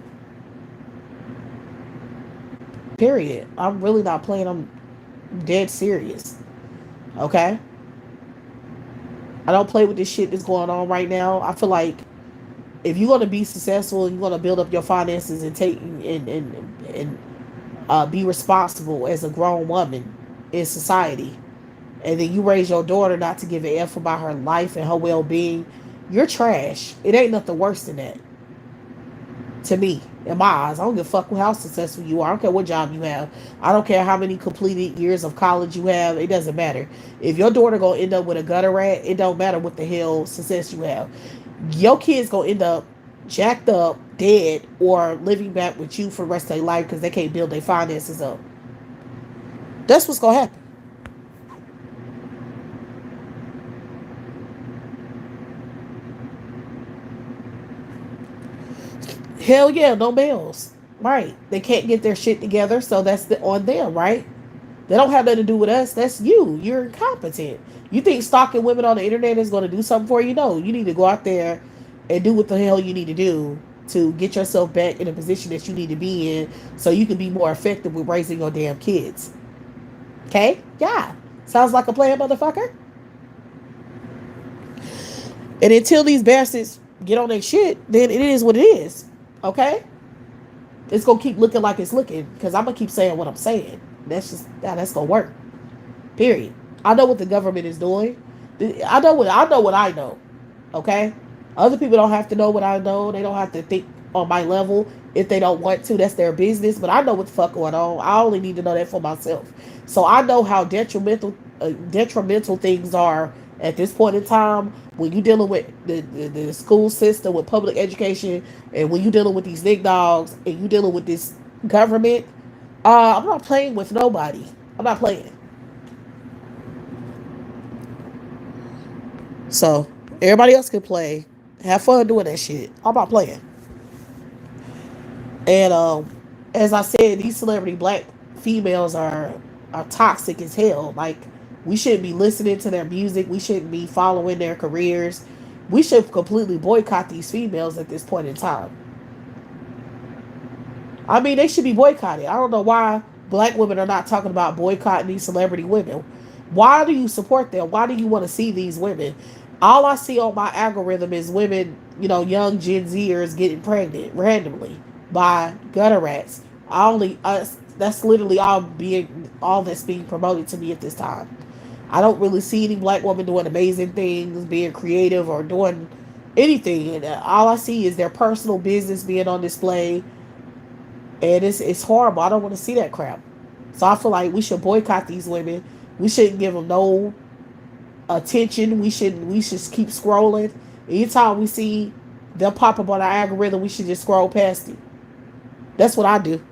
Period. I'm really not playing. I'm dead serious. Okay? I don't play with this shit that's going on right now. I feel like if you're going to be successful and you're going to build up your finances and take and be responsible as a grown woman in society, and then you raise your daughter not to give a f about her life and her well-being, you're trash. It ain't nothing worse than that. To me, in my eyes, I don't give a fuck how successful you are. I don't care what job you have. I don't care how many completed years of college you have. It doesn't matter. If your daughter gonna end up with a gutter rat, it don't matter what the hell success you have. Your kids gonna end up jacked up, dead, or living back with you for the rest of their life because they can't build their finances up. That's what's gonna happen. Hell yeah, no males. Right. They can't get their shit together, so that's on them, right? They don't have nothing to do with us. That's you. You're incompetent. You think stalking women on the internet is going to do something for you? No. You need to go out there and do what the hell you need to do to get yourself back in a position that you need to be in so you can be more effective with raising your damn kids. Okay? Yeah. Sounds like a plan, motherfucker. And until these bastards get on their shit, then it is what it is. Okay? It's gonna keep looking like it's looking because I'm gonna keep saying what I'm saying. That's gonna work. Period. I know what the government is doing. I know. Okay? Other people don't have to know what I know. They don't have to think on my level if they don't want to. That's their business. But I know what the fuck going on. I only need to know that for myself. So I know how detrimental things are at this point in time when you dealing with the school system, with public education, and when you dealing with these big dogs and you dealing with this government. I'm not playing with nobody. I'm not playing. So everybody else can play. Have fun doing that shit. I'm not playing. And as I said, these celebrity black females are toxic as hell. Like we shouldn't be listening to their music. We shouldn't be following their careers. We should completely boycott these females at this point in time. I mean, they should be boycotted. I don't know why black women are not talking about boycotting these celebrity women. Why do you support them? Why do you want to see these women? All I see on my algorithm is women, young Gen Zers getting pregnant randomly by gutter rats. That's literally all that's being promoted to me at this time. I don't really see any black women doing amazing things, being creative or doing anything. And all I see is their personal business being on display, and it's horrible. I don't want to see that crap. So I feel like we should boycott these women. We shouldn't give them no attention. We should keep scrolling. Anytime we see them pop up on our algorithm, we should just scroll past it. That's what I do.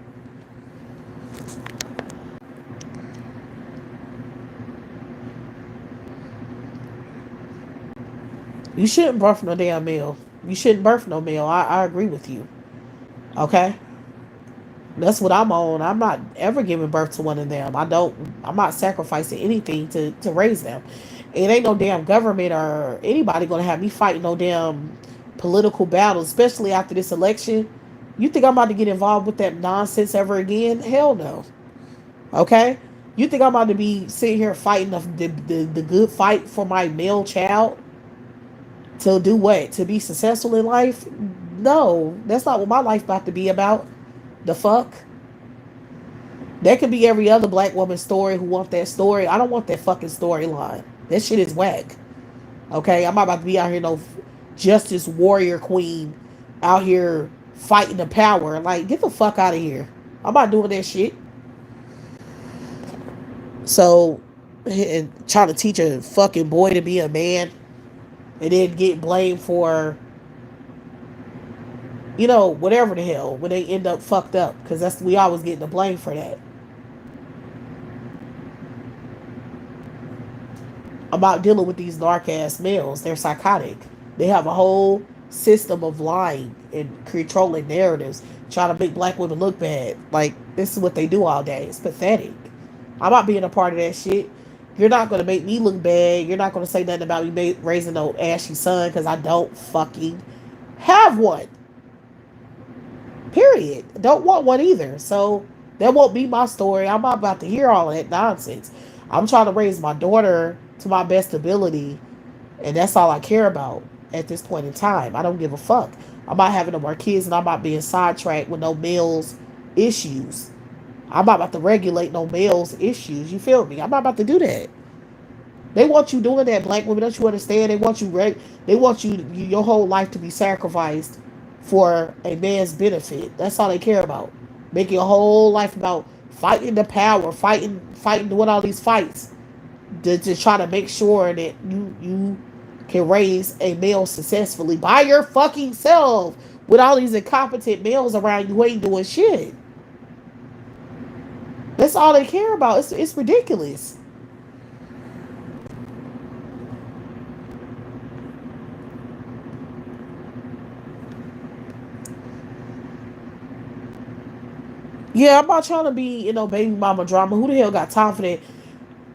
You shouldn't birth no damn male. You shouldn't birth no male. I agree with you. Okay? That's what I'm on. I'm not ever giving birth to one of them. I'm not sacrificing anything to raise them. It ain't no damn government or anybody gonna have me fighting no damn political battles, especially after this election. You think I'm about to get involved with that nonsense ever again? Hell no. Okay? You think I'm about to be sitting here fighting the good fight for my male child? To do what? To be successful in life? No, that's not what my life about to be about. The fuck? That could be every other black woman's story who want that story. I don't want that fucking storyline. That shit is whack. Okay? I'm not about to be out here no justice warrior queen out here fighting the power. Like, get the fuck out of here. I'm not doing that shit. So, and trying to teach a fucking boy to be a man and then get blamed for, whatever the hell when they end up fucked up, because we always get the blame for that. About dealing with these narc ass males. They're psychotic. They have a whole system of lying and controlling narratives, trying to make black women look bad. Like, this is what they do all day. It's pathetic. I'm not being a part of that shit. You're not going to make me look bad. You're not going to say nothing about me raising no ashy son because I don't fucking have one. Period. Don't want one either. So that won't be my story. I'm not about to hear all of that nonsense. I'm trying to raise my daughter to my best ability, and that's all I care about at this point in time. I don't give a fuck. I'm not having no more kids, and I'm not being sidetracked with no males issues. I'm not about to regulate no males issues. You feel me? I'm not about to do that. They want you doing that, black women. Don't you understand? They want your whole life to be sacrificed for a man's benefit. That's all they care about. Making your whole life about fighting the power, fighting, doing all these fights to try to make sure that you can raise a male successfully by your fucking self with all these incompetent males around you who ain't doing shit. That's all they care about. It's ridiculous. Yeah, I'm not trying to be, baby mama drama. Who the hell got time for that?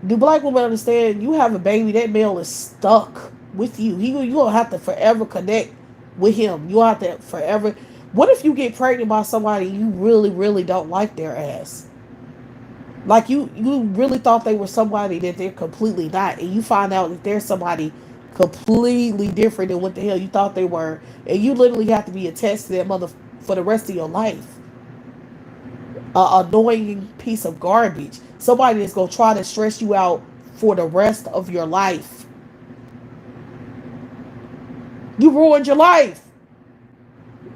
Do black women understand? You have a baby, that male is stuck with you. You don't have to forever connect with him. You have to forever. What if you get pregnant by somebody you really, really don't like their ass? Like you really thought they were somebody that they're completely not, and you find out that they're somebody completely different than what the hell you thought they were, and you literally have to be attached to that mother for the rest of your life. annoying piece of garbage. Somebody that's gonna try to stress you out for the rest of your life. You ruined your life.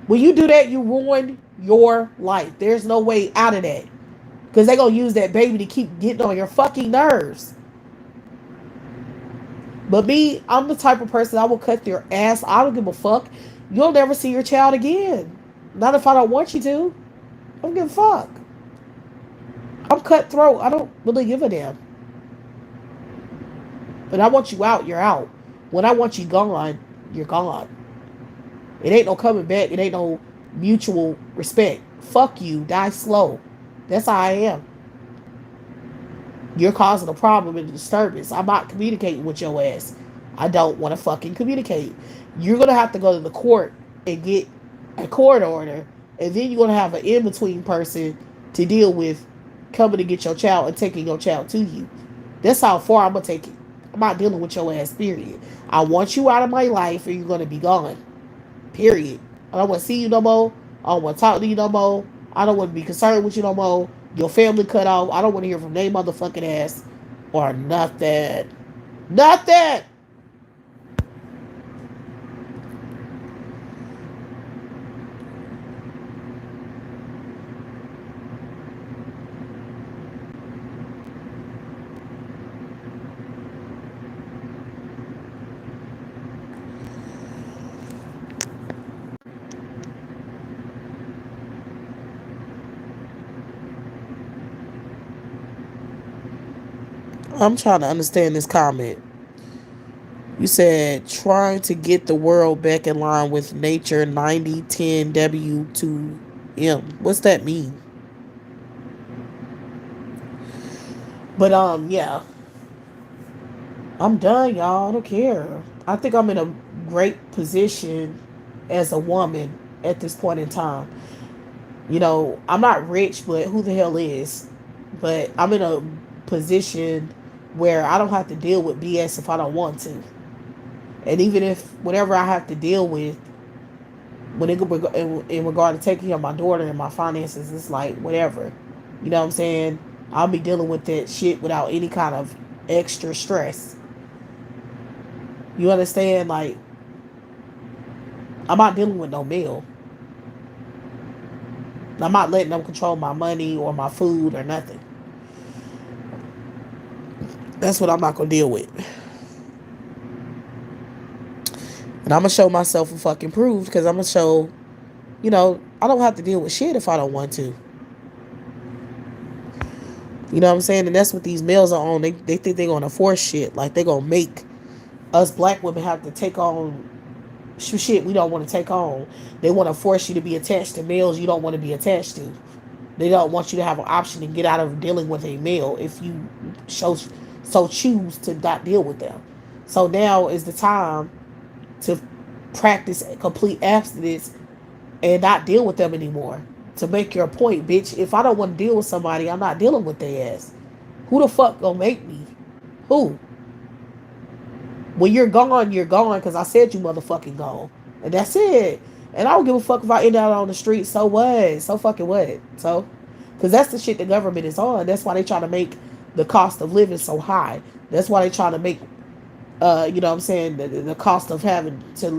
When you do that, you ruin your life. There's no way out of that. Because they're going to use that baby to keep getting on your fucking nerves. But me, I'm the type of person I will cut their ass. I don't give a fuck. You'll never see your child again. Not if I don't want you to. I don't give a fuck. I'm cutthroat. I don't really give a damn. But I want you out, you're out. When I want you gone, you're gone. It ain't no coming back. It ain't no mutual respect. Fuck you. Die slow. That's how I am. You're causing a problem and a disturbance. I'm not communicating with your ass. I don't want to fucking communicate. You're going to have to go to the court and get a court order. And then you're going to have an in-between person to deal with coming to get your child and taking your child to you. That's how far I'm going to take it. I'm not dealing with your ass, period. I want you out of my life or you're going to be gone. Period. I don't want to see you no more. I don't want to talk to you no more. I don't want to be concerned with you no more. Your family cut off. I don't want to hear from their motherfucking ass or nothing. Nothing. I'm trying to understand this comment. You said trying to get the world back in line with nature 9010 W2M. What's that mean? But yeah. I'm done, y'all. I don't care. I think I'm in a great position as a woman at this point in time. You know, I'm not rich, but who the hell is? But I'm in a position where I don't have to deal with BS if I don't want to. And even if whatever I have to deal with when it in regard to taking care of my daughter and my finances, it's like whatever. You know what I'm saying? I'll be dealing with that shit without any kind of extra stress. You understand? Like, I'm not dealing with no meal. I'm not letting them control my money or my food or nothing. That's what I'm not gonna deal with. And I'm gonna show myself a fucking proof because I'm gonna show, I don't have to deal with shit if I don't want to. You know what I'm saying? And that's what these males are on. They think they're gonna force shit. Like they're gonna make us black women have to take on shit we don't want to take on. They want to force you to be attached to males you don't want to be attached to. They don't want you to have an option to get out of dealing with a male if you so choose to not deal with them. So now is the time to practice complete abstinence and not deal with them anymore. To make your point, bitch, if I don't want to deal with somebody, I'm not dealing with their ass. Who the fuck gonna make me? Who? When you're gone, you're gone because I said you motherfucking gone. And that's it. And I don't give a fuck if I end out on the street. So what? So fucking what? So? Because that's the shit the government is on. That's why they try to make the cost of living so high. That's why they try to make, you know what I'm saying, the cost of having to,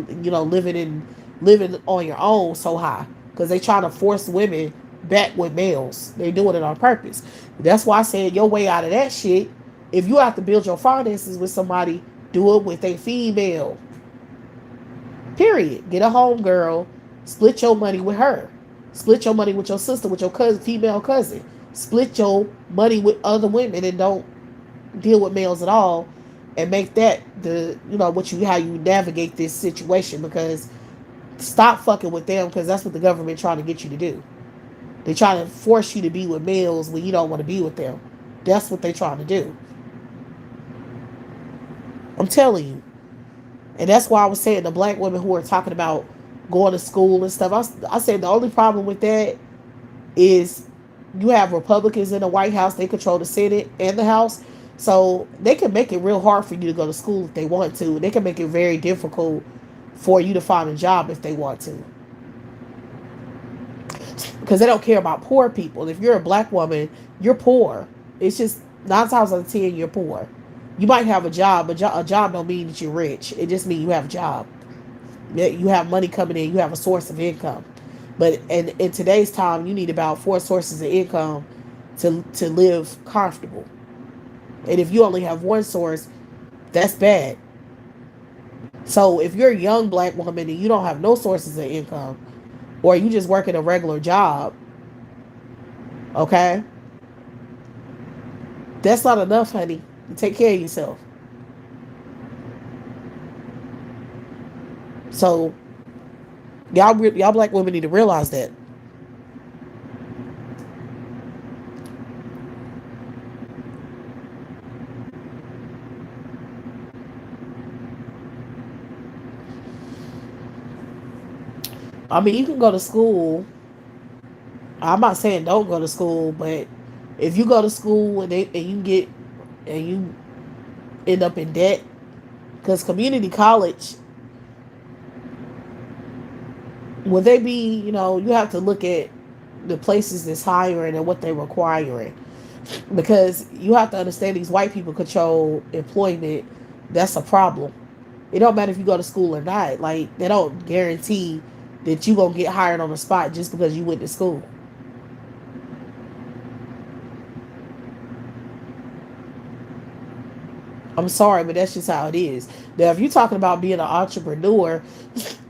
living on your own so high. Because they try to force women back with males. They doing it on purpose. That's why I said your way out of that shit, if you have to build your finances with somebody, do it with a female. Period. Get a home girl. Split your money with her. Split your money with your sister, with your cousin, female cousin. Split your money with other women and don't deal with males at all. And make that how you navigate this situation. Because stop fucking with them, because that's what the government trying to get you to do. They trying to force you to be with males when you don't want to be with them. That's what they trying to do. I'm telling you. And that's why I was saying the black women who are talking about going to school and stuff. I said the only problem with that is you have Republicans in the White House. They control the Senate and the House. So they can make it real hard for you to go to school if they want to. They can make it very difficult for you to find a job if they want to. because they don't care about poor people. If you're a black woman, you're poor. It's just 9 times out of 10 you're poor. You might have a job, but a job don't mean that you're rich. It just means you have a job. You have money coming in. You have a source of income. But in today's time, you need about 4 sources of income to live comfortable. And if you only have one source, that's bad. So if you're a young black woman and you don't have no sources of income, or you just work at a regular job, okay, that's not enough, honey. Take care of yourself. So y'all black women need to realize that. I mean, you can go to school. I'm not saying don't go to school, but if you go to school and you get and you end up in debt, because community college, will they be, you have to look at the places that's hiring and what they're requiring, because you have to understand these white people control employment. That's a problem. It don't matter if you go to school or not. Like, they don't guarantee that you gonna get hired on the spot just because you went to school. I'm sorry, but that's just how it is. Now, if you're talking about being an entrepreneur,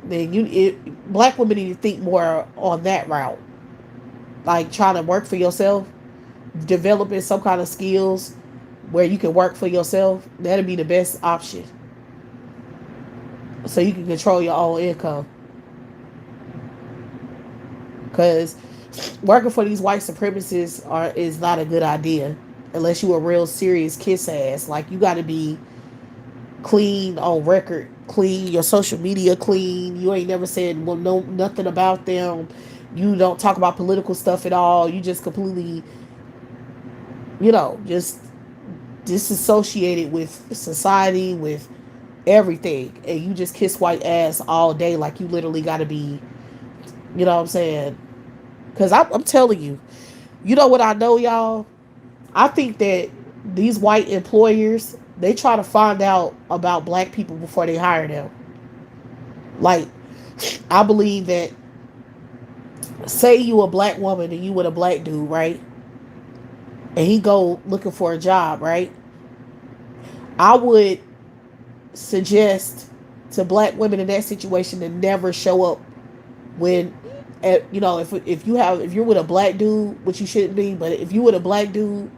then black women need to think more on that route. Like, trying to work for yourself, developing some kind of skills where you can work for yourself. That'd be the best option, so you can control your own income. Because working for these white supremacists is not a good idea unless you a real serious kiss ass. Like, you got to be clean on record, clean your social media, clean. You ain't never said well no nothing about them. You don't talk about political stuff at all. You just completely, just disassociated with society, with everything, and you just kiss white ass all day. Like, you literally got to be, you know what I'm saying? Because I'm telling you, you know what I know, y'all? I think that these white employers, they try to find out about black people before they hire them. Like, I believe that, say you a black woman and you with a black dude, right? And he go looking for a job, right? I would suggest to black women in that situation to never show up when, if you're with a black dude, which you shouldn't be, but if you with a black dude,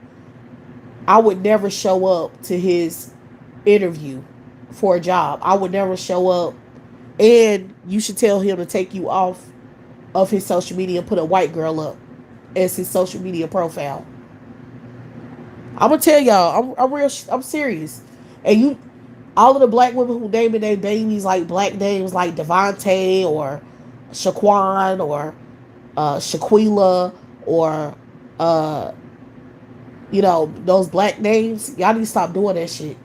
I would never show up to his interview for a job. I would never show up, and you should tell him to take you off of his social media and put a white girl up as his social media profile. I'm gonna tell y'all, I'm serious. And all of the black women who naming their babies like black names, like Devontae or Shaquan or Shaquila or uh, those black names, y'all need to stop doing that shit.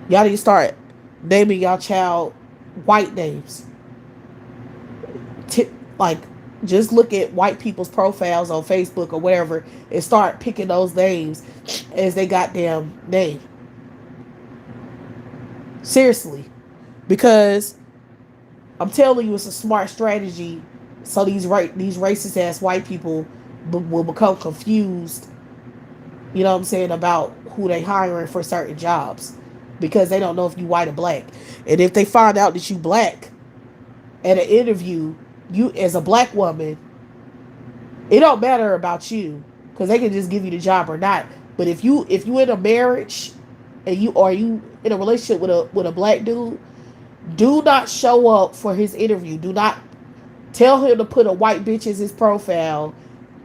Y'all need to start naming y'all child white names. Like, just look at white people's profiles on Facebook or wherever and start picking those names as they goddamn name. Seriously. Because I'm telling you, it's a smart strategy, so these racist ass white people will become confused, you know what I'm saying, about who they hiring for certain jobs, because they don't know if you white or black. And if they find out that you black at an interview, you as a black woman, it don't matter about you, because they can just give you the job or not. But if you in a marriage and you in a relationship with a black dude, do not show up for his interview. Do not tell him to put a white bitch as his profile,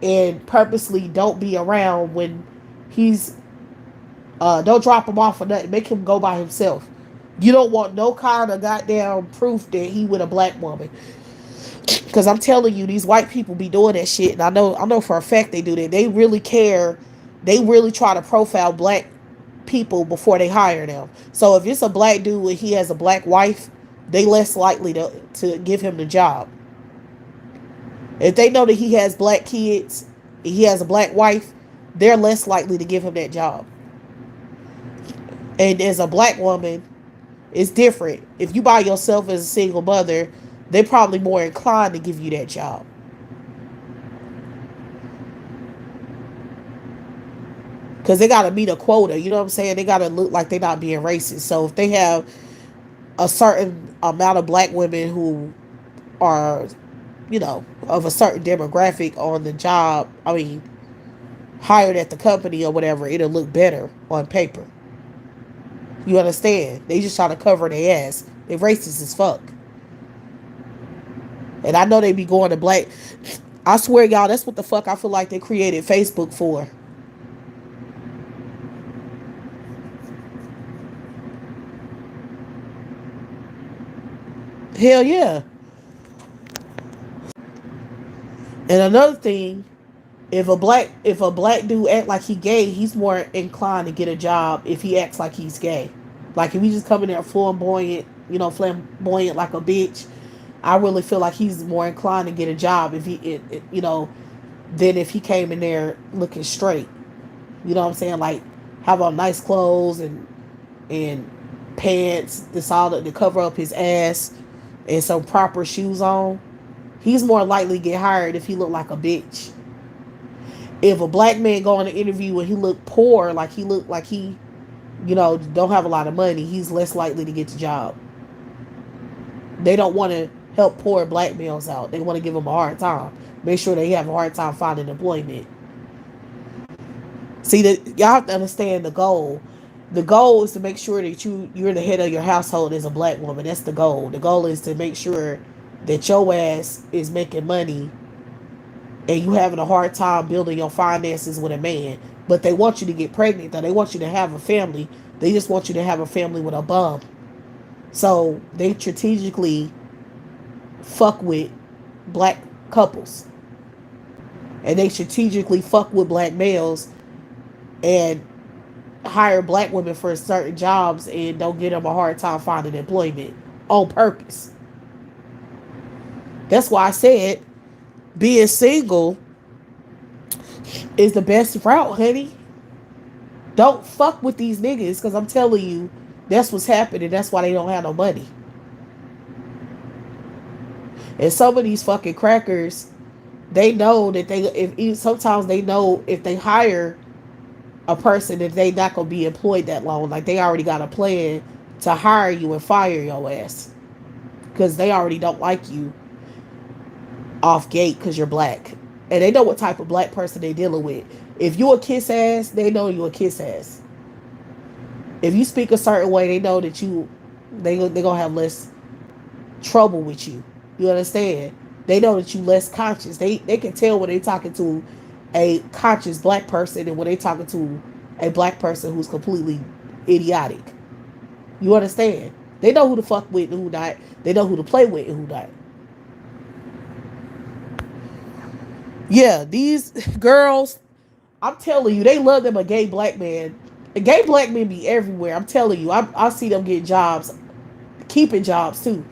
and purposely don't be around when he's don't drop him off or nothing. Make him go by himself. You don't want no kind of goddamn proof that he with a black woman. Because I'm telling you, these white people be doing that shit, and I know for a fact they do that. They really care. They really try to profile black people before they hire them. So if it's a black dude and he has a black wife, they less likely to give him the job. If they know that he has black kids, he has a black wife, they're less likely to give him that job. And as a black woman, it's different. If you by yourself as a single mother, they're probably more inclined to give you that job. Because they got to meet a quota. You know what I'm saying? They got to look like they're not being racist. So if they have a certain amount of black women who are, of a certain demographic on the job, I mean, hired at the company or whatever, it'll look better on paper. You understand? They just try to cover their ass. They racist as fuck. And I know they be going to black. I swear, y'all, that's what the fuck I feel like they created Facebook for. Hell yeah. And another thing, if a black dude act like he gay, he's more inclined to get a job if he acts like he's gay. Like if he just come in there flamboyant, flamboyant like a bitch, I really feel like he's more inclined to get a job if than if he came in there looking straight. You know what I'm saying? Like have on nice clothes and pants that's all to cover up his ass and some proper shoes on. He's more likely to get hired if he look like a bitch. If a black man go on an interview and he look poor, like he look like he, don't have a lot of money, he's less likely to get the job. They don't want to help poor black males out. They want to give them a hard time. Make sure they have a hard time finding employment. See that y'all have to understand the goal. The goal is to make sure that you're the head of your household as a black woman. That's the goal. The goal is to make sure that your ass is making money and you having a hard time building your finances with a man. But they want you to get pregnant, though. They want you to have a family. They just want you to have a family with a bum. So they strategically fuck with black couples. And they strategically fuck with black males and hire black women for certain jobs and don't get them a hard time finding employment on purpose. That's why I said being single is the best route, honey. Don't fuck with these niggas because I'm telling you, that's what's happening. That's why they don't have no money. And some of these fucking crackers, they know that sometimes they know if they hire a person that they not gonna be employed that long. Like they already got a plan to hire you and fire your ass because they already don't like you off gate because you're black. And they know what type of black person they dealing with. If you a kiss ass, they know you a kiss ass. If you speak a certain way, they know that they gonna have less trouble with you. You understand? They know that you less conscious. They can tell when they talking to a conscious black person and when they talking to a black person who's completely idiotic. You understand? They know who to fuck with and who not. They know who to play with and who not. Yeah, these girls, I'm telling you, they love them a gay black man. A gay black men be everywhere. I'm telling you, I see them get jobs, keeping jobs too.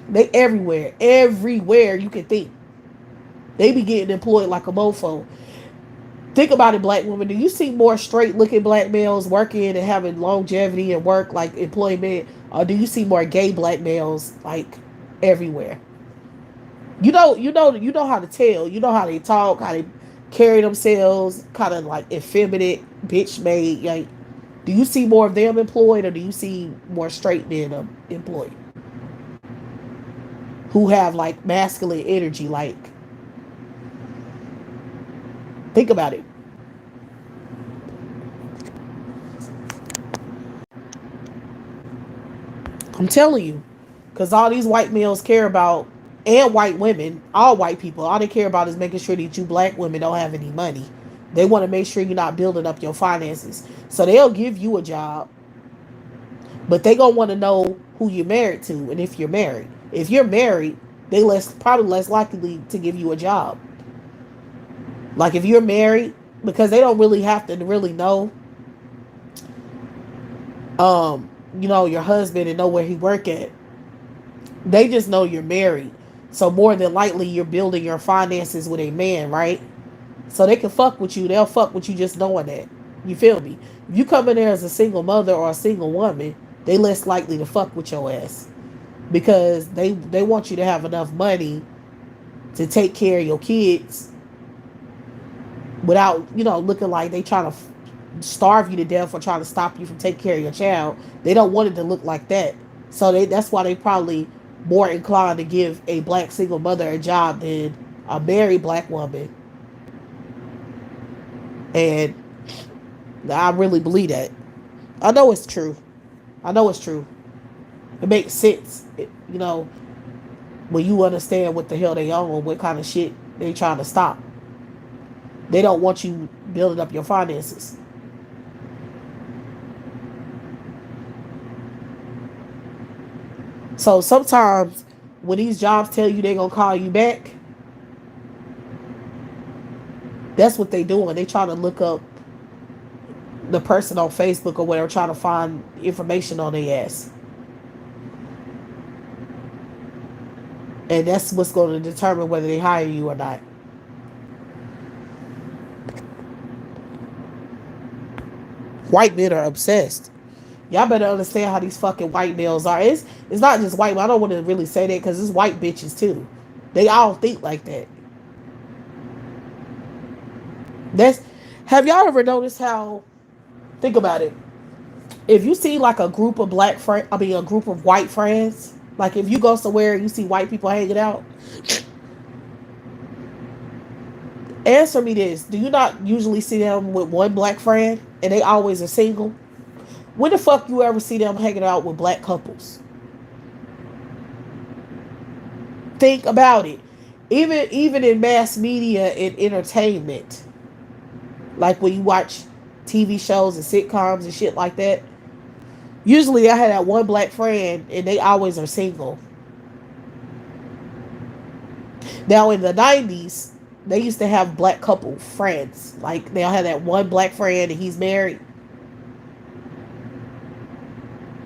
They everywhere you can think. They be getting employed like a mofo. Think about it, black women. Do you see more straight looking black males working and having longevity and work like employment, or do you see more gay black males like everywhere? You know how to tell. You know how they talk, how they carry themselves, kind of like effeminate, bitch made. Like, do you see more of them employed, or do you see more straight men employed who have like masculine energy? Like, think about it. I'm telling you, because all these white males care about, and white women, all white people, all they care about is making sure that you black women don't have any money. They want to make sure you're not building up your finances. So they'll give you a job, but they gonna want to know who you're married to and if you're married. If you're married, they probably less likely to give you a job. Like if you're married, because they don't really have to really know, your husband and know where he work at. They just know you're married. So more than likely, you're building your finances with a man, right? So they can fuck with you. They'll fuck with you just knowing that. You feel me? If you come in there as a single mother or a single woman, they less likely to fuck with your ass because they want you to have enough money to take care of your kids without looking like they trying to starve you to death or trying to stop you from taking care of your child. They don't want it to look like that. So that's why they probably more inclined to give a black single mother a job than a married black woman. And I really believe that. I know it's true. I know it's true. It makes sense. When you understand what the hell they own, what kind of shit they trying to stop. They don't want you building up your finances. So sometimes when these jobs tell you they're gonna call you back, that's what they doing. They trying to look up the person on Facebook or whatever, trying to find information on their ass. And that's what's going to determine whether they hire you or not. White men are obsessed. Y'all better understand how these fucking white males are. It's not just white. I don't want to really say that because it's white bitches too. They all think like that. That's have y'all ever noticed how? Think about it. If you see like a group of a group of white friends. Like if you go somewhere and you see white people hanging out, answer me this: do you not usually see them with one black friend and they always are single? When the fuck you ever see them hanging out with black couples? Think about it. Even in mass media and entertainment, like when you watch TV shows and sitcoms and shit like that, usually I had that one black friend and they always are single. Now in the 90s, they used to have black couple friends. Like they'll have that one black friend and he's married.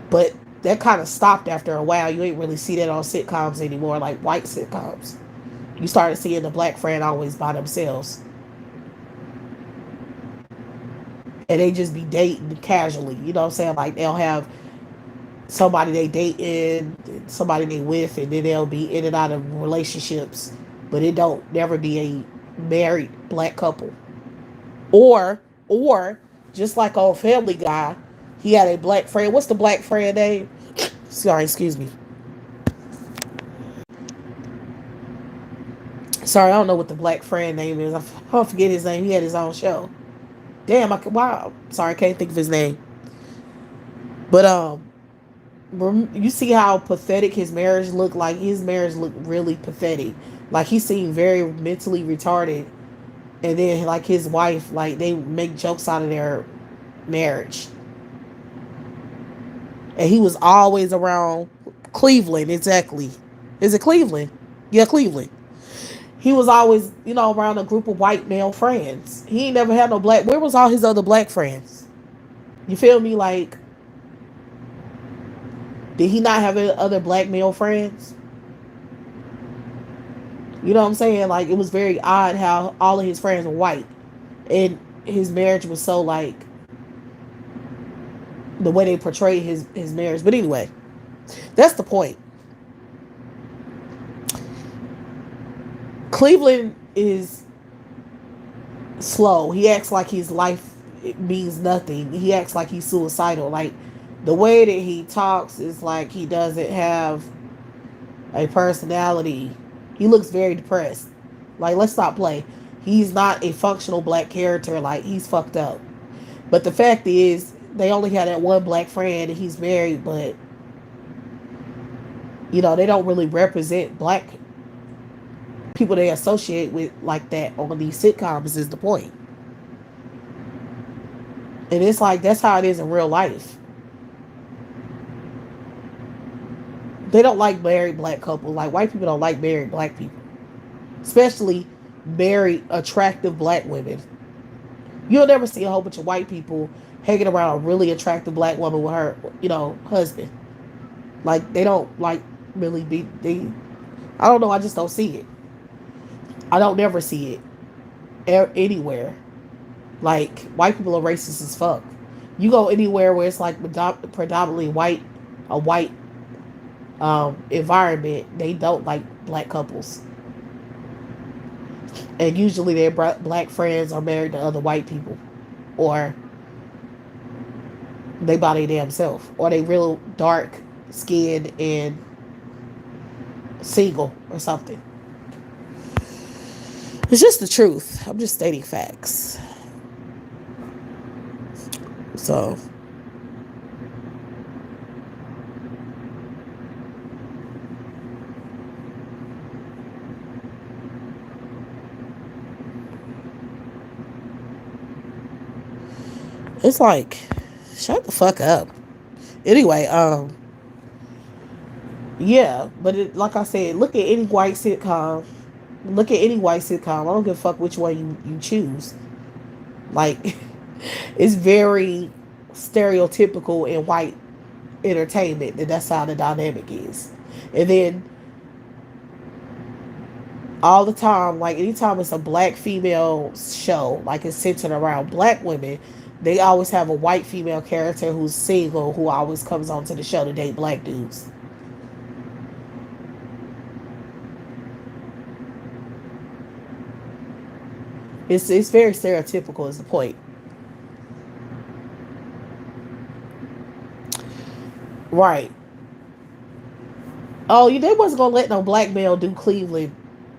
But that kind of stopped after a while. You ain't really see that on sitcoms anymore, like white sitcoms. You started seeing the black friend always by themselves. And they just be dating casually. You know what I'm saying? Like they'll have somebody they dating, somebody they with, and then they'll be in and out of relationships. But it don't never be a married black couple. Or just like on Family Guy, he had a black friend. What's the black friend name? Sorry, excuse me. Sorry, I don't know what the black friend name is. I forget his name. He had his own show. Damn, wow. Sorry, I can't think of his name. But you see how pathetic his marriage looked. Like his marriage looked really pathetic. Like he seemed very mentally retarded. And then like his wife, like they make jokes out of their marriage. And he was always around Cleveland, exactly. Is it Cleveland? Yeah, Cleveland. He was always, around a group of white male friends. He ain't never had no black. Where was all his other black friends? You feel me? Like, did he not have other black male friends? You know what I'm saying? Like, it was very odd how all of his friends were white. And his marriage was so, like, the way they portrayed his marriage. But anyway, that's the point. Cleveland is slow. He acts like his life means nothing. He acts like he's suicidal. Like the way that he talks is like he doesn't have a personality. He looks very depressed. Like let's stop play. He's not a functional black character. Like he's fucked up. But the fact is, they only had that one black friend and he's married, but they don't really represent black people they associate with like that on these sitcoms is the point. And it's like that's how it is in real life. They don't like married black couples. Like white people don't like married black people. Especially married attractive black women. You'll never see a whole bunch of white people hanging around a really attractive black woman with her, husband. Like they don't like really be I don't know. I just don't see it. I don't never see it anywhere. Like white people are racist as fuck. You go anywhere where it's like predominantly white, a white environment, they don't like black couples, and usually their black friends are married to other white people, or they by their damn self, or they real dark skinned and single or something. It's just the truth. I'm just stating facts. So it's like, shut the fuck up. Anyway, yeah, but like I said, look at any white sitcom. Look at any white sitcom. I don't give a fuck which one you choose. Like, it's very stereotypical in white entertainment that that's how the dynamic is. And then all the time, like anytime it's a black female show, like it's centered around black women, they always have a white female character who's single who always comes onto the show to date black dudes. It's very stereotypical is the point. Right. Oh, they wasn't gonna let no black male do Cleveland,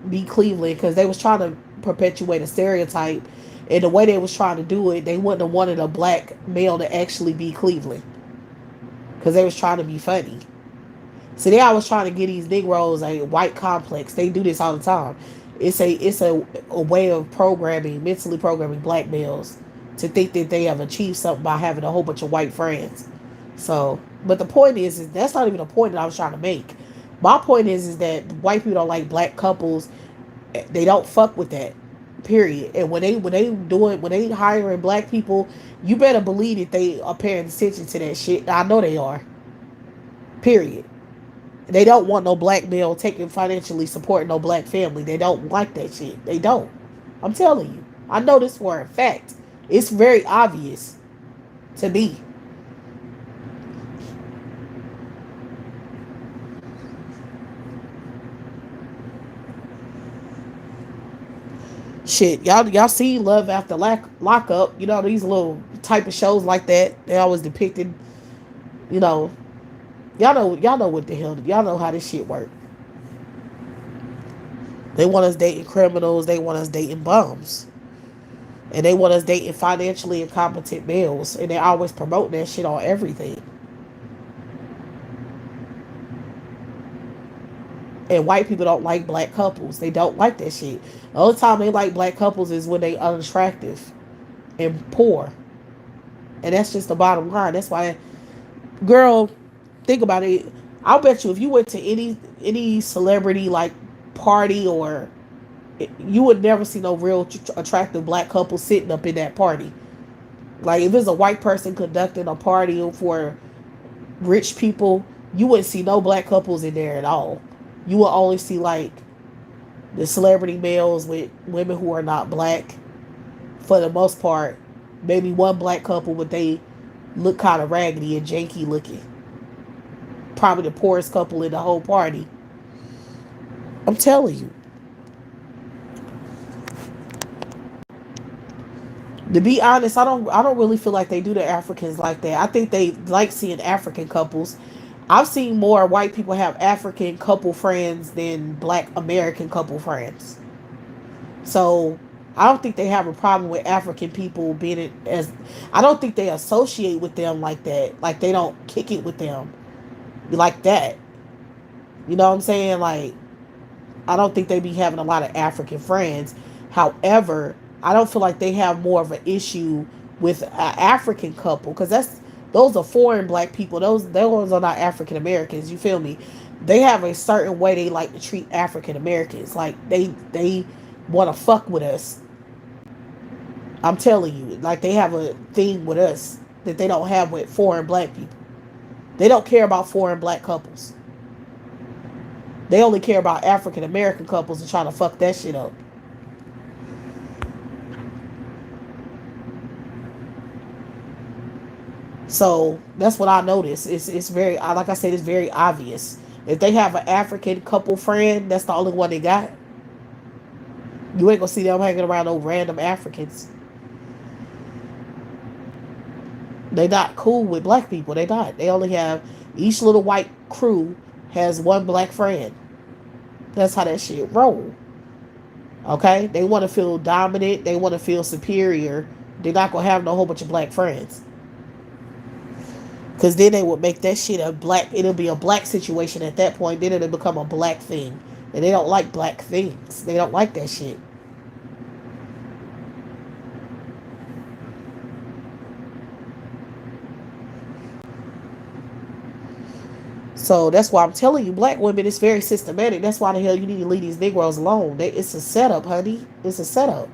be Cleveland, because they was trying to perpetuate a stereotype, and the way they was trying to do it, they wouldn't have wanted a black male to actually be Cleveland, because they was trying to be funny. So they always trying to get these Negroes a white complex. They do this all the time. It's a way of programming, mentally programming black males to think that they have achieved something by having a whole bunch of white friends. So, but the point is that's not even the point that I was trying to make. My point is that white people don't like black couples. They don't fuck with that. Period. And when they hiring black people, you better believe that they are paying attention to that shit. I know they are. Period. They don't want no black male taking financially supporting no black family. They don't like that shit. They don't. I'm telling you. I know this for a fact. It's very obvious to me. Shit, y'all see Love After Lockup? You know these little type of shows like that. They always depicted. You know, y'all know what the hell. Y'all know how this shit work. They want us dating criminals. They want us dating bums. And they want us dating financially incompetent males. And they always promote that shit on everything. And white people don't like black couples. They don't like that shit. The only time they like black couples is when they unattractive and poor. And that's just the bottom line. That's why, girl, think about it. I'll bet you if you went to any celebrity like party, or you would never see no real attractive black couple sitting up in that party. Like if it's a white person conducting a party for rich people, you wouldn't see no black couples in there at all. You will only see like the celebrity males with women who are not black for the most part. Maybe one black couple, but they look kind of raggedy and janky looking. Probably the poorest couple in the whole party. I'm telling you. To be honest, I don't really feel like they do the Africans like that. I think they like seeing African couples. I've seen more white people have African couple friends than black American couple friends. So I don't think they have a problem with African people being as. I don't think they associate with them like that. Like they don't kick it with them like that. You know what I'm saying? Like I don't think they be having a lot of African friends. However, I don't feel like they have more of an issue with an African couple because those are foreign black people. Those are not African Americans. You feel me? They have a certain way they like to treat African Americans. Like they want to fuck with us. I'm telling you, like they have a thing with us that they don't have with foreign black people. They don't care about foreign black couples. They only care about African American couples and trying to fuck that shit up. So that's what I noticed. It's very, like I said, it's very obvious. If they have an African couple friend, that's the only one they got. You ain't gonna see them hanging around no random Africans. They not cool with black people. They not. They only have, each little white crew has one black friend. That's how that shit roll. Okay? They want to feel dominant. They want to feel superior. They're not gonna have no whole bunch of black friends. Cause then they would make that shit a black. It'll be a black situation at that point. Then it'll become a black thing, and they don't like black things. They don't like that shit. So that's why I'm telling you, black women, it's very systematic. That's why the hell you need to leave these Negroes alone. It's a setup, honey. It's a setup.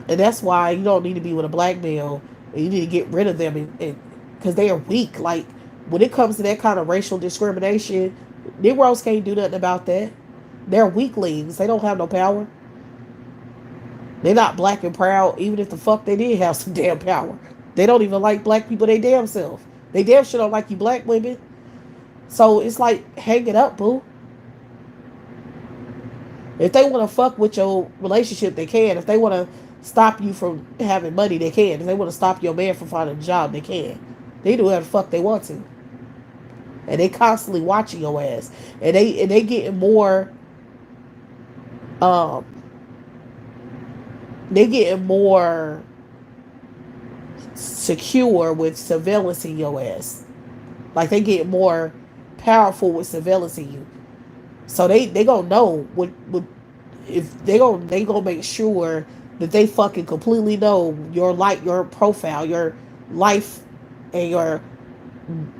And that's why you don't need to be with a black male. And you need to get rid of them, because they are weak. Like, when it comes to that kind of racial discrimination, Negroes can't do nothing about that. They're weaklings. They don't have no power. They're not black and proud, even if the fuck they did have some damn power. They don't even like black people they damn self. They damn sure don't like you black women. So it's like, hang it up, boo. If they want to fuck with your relationship, they can. If they want to stop you from having money, they can. If they want to stop your man from finding a job, they can. They do whatever the fuck they want to. And they constantly watching your ass. And they getting more um they getting more secure with surveillancing your ass. Like, they get more powerful with surveillancing you. So they gonna know what if they gonna make sure that they fucking completely know your profile, your life, and your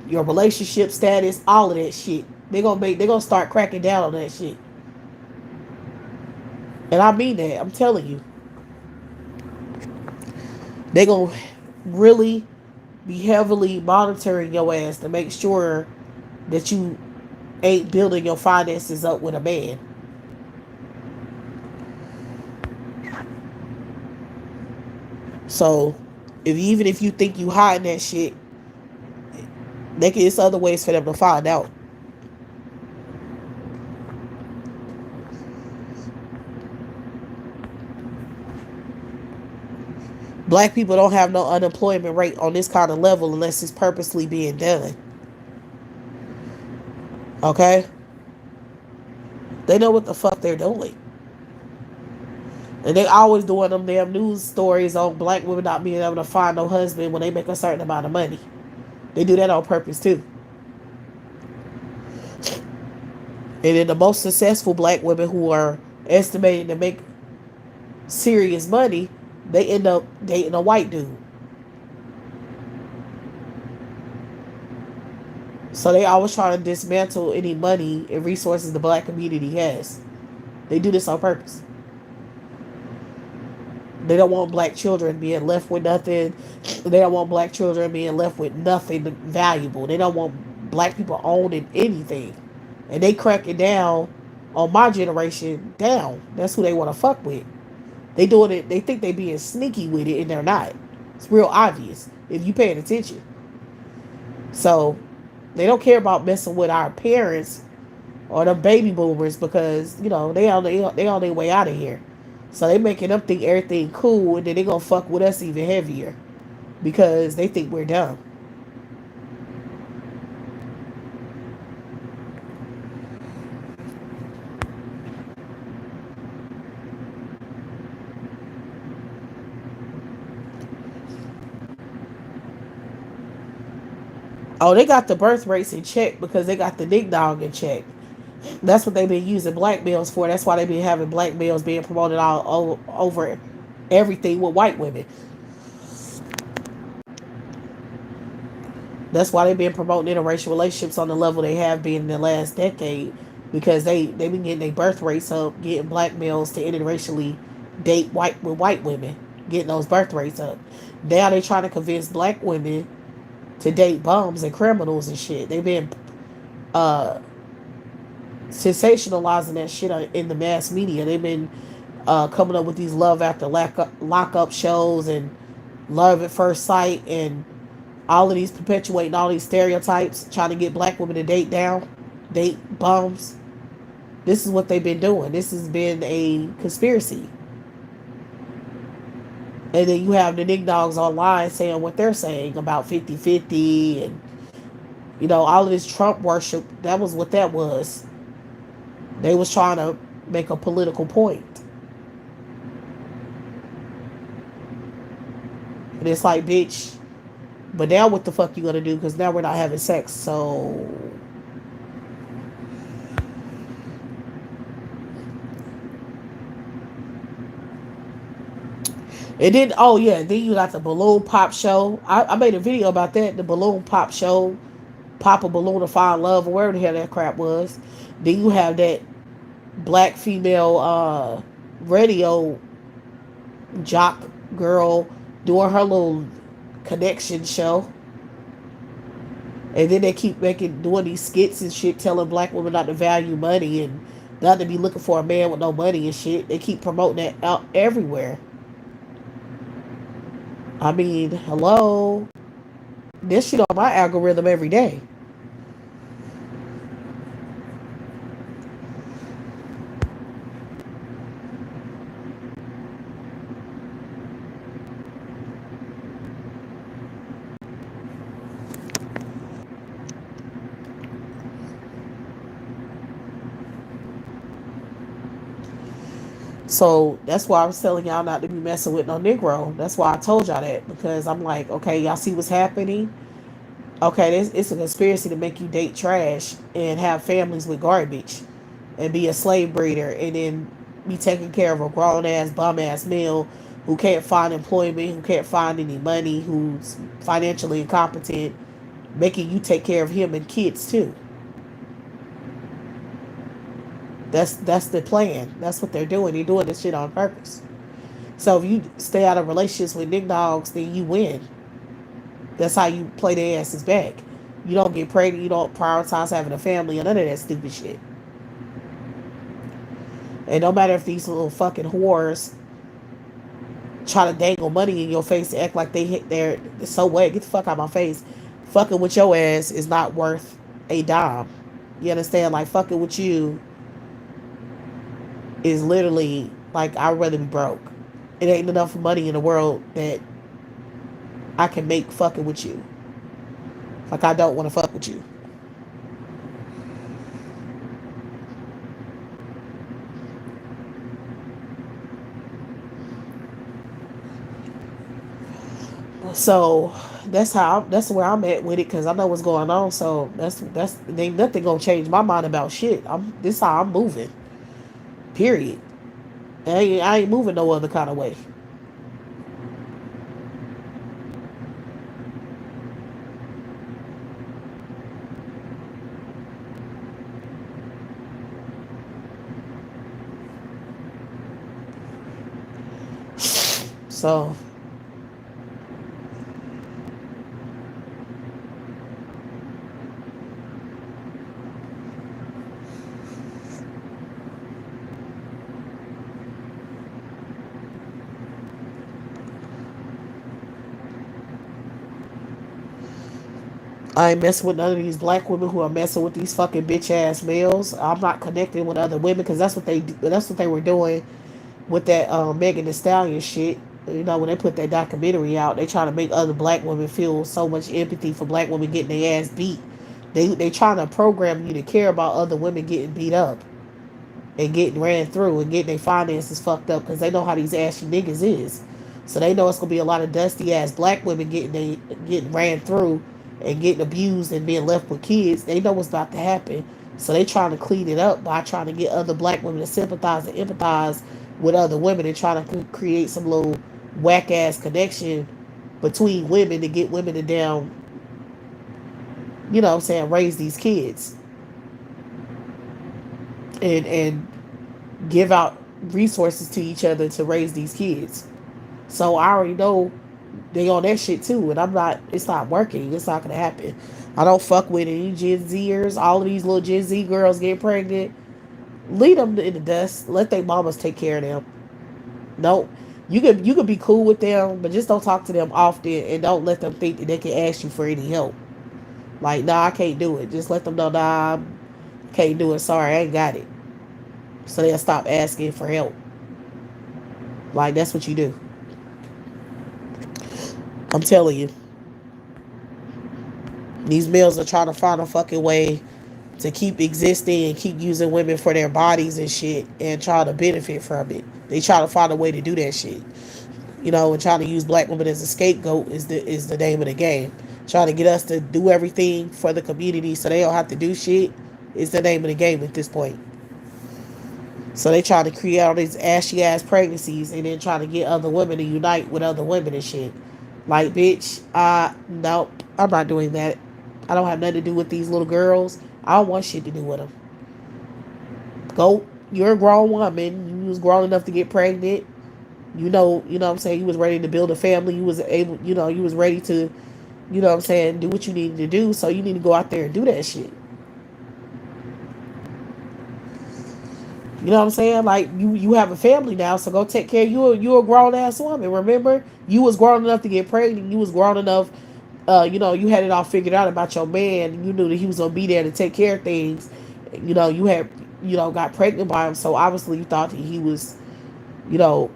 relationship status, all of that shit. They gonna start cracking down on that shit. And I mean that. I'm telling you. They gonna really be heavily monitoring your ass to make sure that you ain't building your finances up with a man. So, even if you think you hiding that shit, it's other ways for them to find out. Black people don't have no unemployment rate on this kind of level unless it's purposely being done. Okay? They know what the fuck they're doing. And they always doing them damn news stories on black women not being able to find no husband when they make a certain amount of money. They do that on purpose too. And then the most successful black women who are estimated to make serious money, they end up dating a white dude. So they always try to dismantle any money and resources the black community has. They do this on purpose. They don't want black children being left with nothing. They don't want black children being left with nothing valuable. They don't want black people owning anything. And they crack it down on my generation down. That's who they want to fuck with. They doing it. They think they being sneaky with it, and they're not. It's real obvious if you paying attention. So they don't care about messing with our parents or the baby boomers, because they on their way out of here. So they making them think everything cool, and then they gonna fuck with us even heavier because they think we're dumb. Oh, they got the birth rates in check because they got the dig dog in check. That's what they've been using black males for. That's why they've been having black males being promoted all over everything with white women. That's why they've been promoting interracial relationships on the level they have been in the last decade, because they've been getting their birth rates up, getting black males to interracially date white women, getting those birth rates up. Now they're trying to convince black women to date bums and criminals and shit. They've been uh, sensationalizing that shit in the mass media. They've been coming up with these love after lock up shows and love at first sight and all of these perpetuating all these stereotypes, trying to get black women to date bums. This is what they've been doing. This has been a conspiracy. And then you have the Nick Dogs online saying what they're saying about 50-50 and, all of this Trump worship. That was what that was. They was trying to make a political point. And it's like, bitch, but now what the fuck you gonna do? Because now we're not having sex. So it did. Oh yeah, then you got the balloon pop show. I made a video about that. The balloon pop show, pop a balloon to find love, or wherever the hell that crap was. Then you have that black female radio jock girl doing her little connection show. And then they keep doing these skits and shit, telling black women not to value money and not to be looking for a man with no money and shit. They keep promoting that out everywhere. I mean, hello. This shit on my algorithm every day. So that's why I was telling y'all not to be messing with no Negro. That's why I told y'all that. Because I'm like, okay, y'all see what's happening? Okay, it's a conspiracy to make you date trash and have families with garbage and be a slave breeder and then be taking care of a grown ass, bum ass male who can't find employment, who can't find any money, who's financially incompetent, making you take care of him and kids too. That's the plan. That's what they're doing. They're doing this shit on purpose. So if you stay out of relationships with Nick Dogs, then you win. That's how you play their asses back. You don't get pregnant. You don't prioritize having a family or none of that stupid shit. And no matter if these little fucking whores try to dangle money in your face to act like they hit their so what? Get the fuck out of my face. Fucking with your ass is not worth a dime. You understand? Like fucking with you is literally like I'd rather be broke. It ain't enough money in the world that I can make fucking with you. Like I don't want to fuck with you. So that's where I'm at with it because I know what's going on. So that's ain't nothing gonna change my mind about shit. This how I'm moving. Period. I ain't moving no other kind of way. So I ain't messing with none of these black women who are messing with these fucking bitch ass males. I'm not connecting with other women because that's what they were doing with that Megan Thee Stallion shit. When they put that documentary out, they try to make other black women feel so much empathy for black women getting their ass beat. They trying to program you to care about other women getting beat up and getting ran through and getting their finances fucked up because they know how these ashy niggas is. So they know it's gonna be a lot of dusty ass black women getting ran through and getting abused and being left with kids. They know what's about to happen. So they trying to clean it up by trying to get other black women to sympathize and empathize with other women and trying to create some little whack ass connection between women to get women to down, what I'm saying, raise these kids and give out resources to each other to raise these kids. So I already know they on that shit too, and I'm not. It's not working. It's not gonna happen. I don't fuck with any Gen Zers. All of these little Gen Z girls get pregnant. Leave them in the dust. Let their mamas take care of them. No, you could be cool with them, but just don't talk to them often, and don't let them think that they can ask you for any help. Like, nah, I can't do it. Just let them know, nah, I can't do it. Sorry, I ain't got it. So they'll stop asking for help. Like, that's what you do. I'm telling you, these males are trying to find a fucking way to keep existing and keep using women for their bodies and shit and try to benefit from it. They try to find a way to do that shit. And trying to use black women as a scapegoat is the name of the game. Trying to get us to do everything for the community so they don't have to do shit is the name of the game at this point. So they try to create all these ashy ass pregnancies and then try to get other women to unite with other women and shit. Like, bitch, nope, I'm not doing that. I don't have nothing to do with these little girls. I don't want shit to do with them. Go, you're a grown woman. You was grown enough to get pregnant. You know what I'm saying? You was ready to build a family. You was able, you was ready to, what I'm saying, do what you needed to do. So you need to go out there and do that shit. You know what I'm saying? Like, you have a family now, so go take care. You a grown ass woman. Remember, you was grown enough to get pregnant. You was grown enough. You had it all figured out about your man. You knew that he was gonna be there to take care of things. You had got pregnant by him, so obviously you thought that he was you know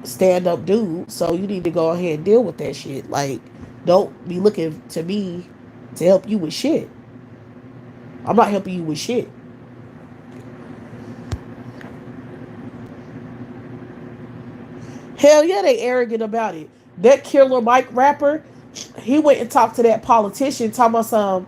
stand up dude. So you need to go ahead and deal with that shit. Like, don't be looking to me to help you with shit. I'm not helping you with shit. Hell yeah, they arrogant about it. That Killer Mike rapper, he went and talked to that politician, talking about some.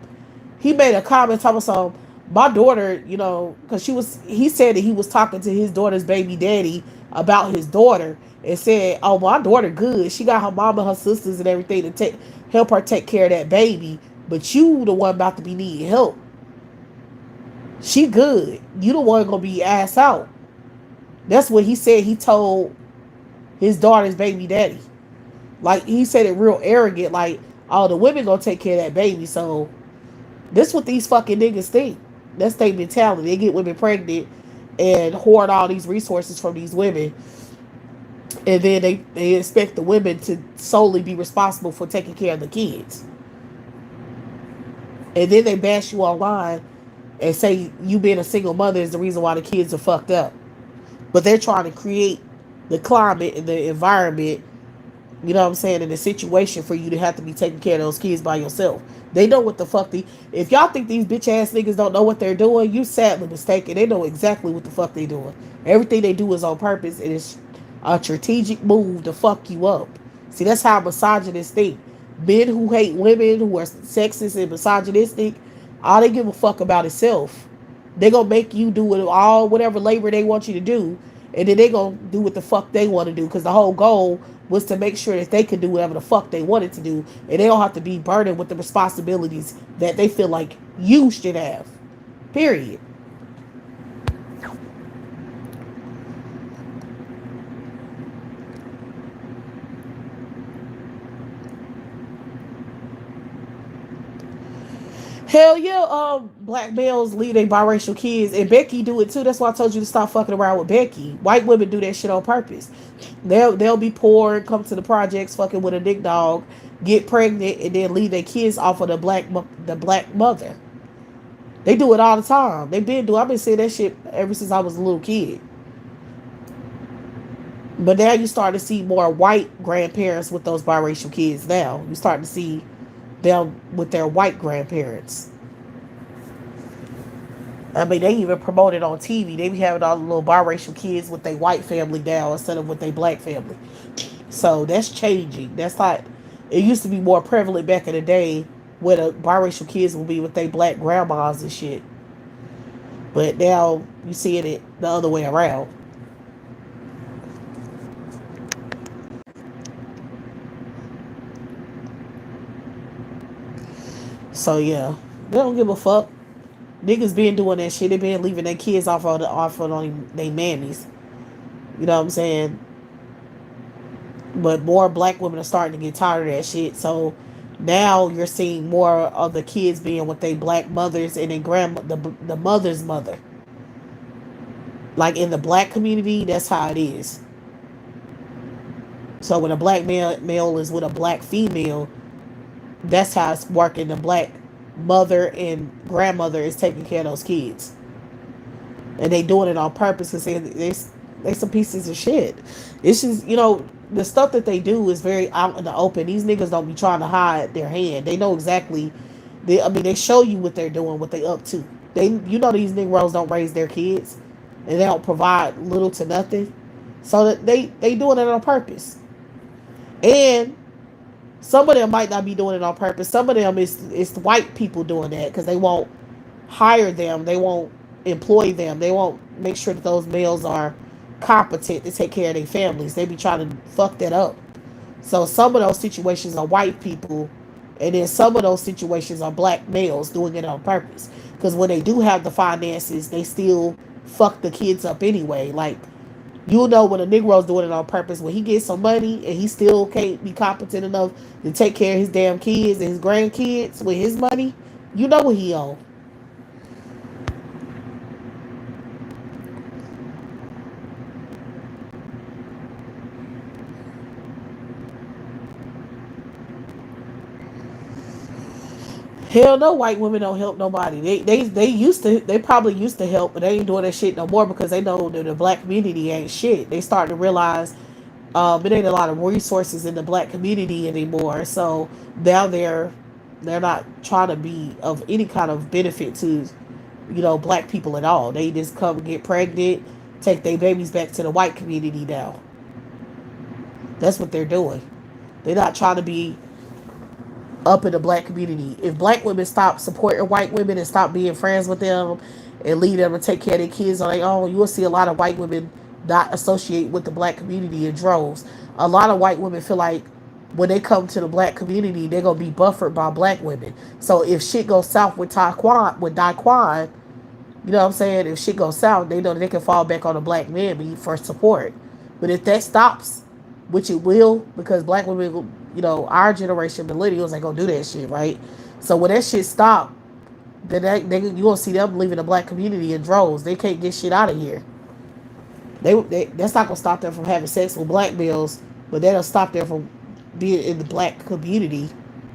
He made a comment talking about some. My daughter, because he said that he was talking to his daughter's baby daddy about his daughter and said, "Oh, my daughter good. She got her mama, her sisters, and everything to help her take care of that baby. But you, the one about to be needing help. She good. You the one gonna be ass out." That's what he said. He told his daughter's baby daddy. Like, he said it real arrogant, like, "Oh, the women gonna take care of that baby." So this what these fucking niggas think. That's their mentality. They get women pregnant and hoard all these resources from these women, and then they expect the women to solely be responsible for taking care of the kids. And then they bash you online and say you being a single mother is the reason why the kids are fucked up. But they're trying to create the climate and the environment, in a situation for you to have to be taking care of those kids by yourself. They know what the fuck if y'all think these bitch ass niggas don't know what they're doing, you sadly mistaken. They know exactly what the fuck they doing. Everything they do is on purpose, and it's a strategic move to fuck you up. See, that's how misogynists think. Men who hate women, who are sexist and misogynistic, all they give a fuck about is self. They gonna make you do it all, whatever labor they want you to do, and then they gonna do what the fuck they want to do, because the whole goal was to make sure that they could do whatever the fuck they wanted to do, and they don't have to be burdened with the responsibilities that they feel like you should have. Period. Hell yeah, black males lead their biracial kids, and Becky do it too. That's why I told you to stop fucking around with Becky. White women do that shit on purpose. They'll be poor, come to the projects, fucking with a dick dog, get pregnant, and then leave their kids off of the black mother. They do it all the time. I've been seeing that shit ever since I was a little kid. But now you start to see more white grandparents with those biracial kids. Now you start to see them with their white grandparents. I mean, they even promote it on TV. They be having all the little biracial kids with their white family now instead of with their black family. So that's changing. That's not. It used to be more prevalent back in the day where the biracial kids would be with their black grandmas and shit. But now you see it the other way around. So yeah, they don't give a fuck. Niggas been doing that shit. They been leaving their kids off on their mammies. You know what I'm saying? But more black women are starting to get tired of that shit. So now you're seeing more of the kids being with their black mothers and their the mother's mother. Like in the black community, that's how it is. So when a black male is with a black female, that's how it's working. The black mother and grandmother is taking care of those kids, and they doing it on purpose because they some pieces of shit. It's just, the stuff that they do is very out in the open. These niggas don't be trying to hide their hand. They know exactly. They show you what they're doing, what they up to. These Negroes don't raise their kids, and they don't provide little to nothing. So that they doing it on purpose. And some of them might not be doing it on purpose. Some of them is white people doing that because they won't hire them. They won't employ them. They won't make sure that those males are competent to take care of their families. They be trying to fuck that up. So some of those situations are white people, and then some of those situations are black males doing it on purpose. Because when they do have the finances, they still fuck the kids up anyway. Like, when a Negro's doing it on purpose, when he gets some money and he still can't be competent enough to take care of his damn kids and his grandkids with his money, you know what he owe. Hell no, white women don't help nobody. They probably used to help, but they ain't doing that shit no more because they know that the black community ain't shit. They starting to realize it ain't a lot of resources in the black community anymore. So now they're not trying to be of any kind of benefit to black people at all. They just come get pregnant, take their babies back to the white community now. That's what they're doing. They're not trying to be up in the black community. If black women stop supporting white women and stop being friends with them and leave them to take care of their kids on their own, you will see a lot of white women not associate with the black community in droves. A lot of white women feel like when they come to the black community, they're gonna be buffered by black women. So if shit goes south with Daquan, you know what I'm saying? If shit goes south, they know that they can fall back on a black man for support. But if that stops, which it will, because black women, our generation, millennials, ain't gonna do that shit, right? So when that shit stop, then you gonna see them leaving the black community in droves. They can't get shit out of here. That's not gonna stop them from having sex with black males, but that'll stop them from being in the black community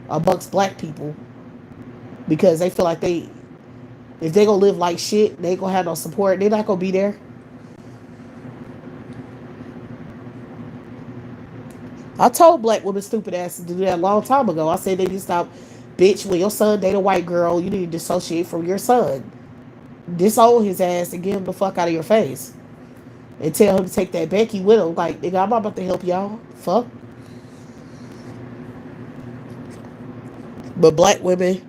amongst black people because they feel like if they gonna live like shit, they gonna have no support. They're not gonna be there. I told black women stupid asses to do that a long time ago. I said they need to stop, bitch. When your son date a white girl, you need to dissociate from your son. Disown his ass and get him the fuck out of your face. And tell him to take that Becky with him. Like, nigga, I'm not about to help y'all. Fuck. But black women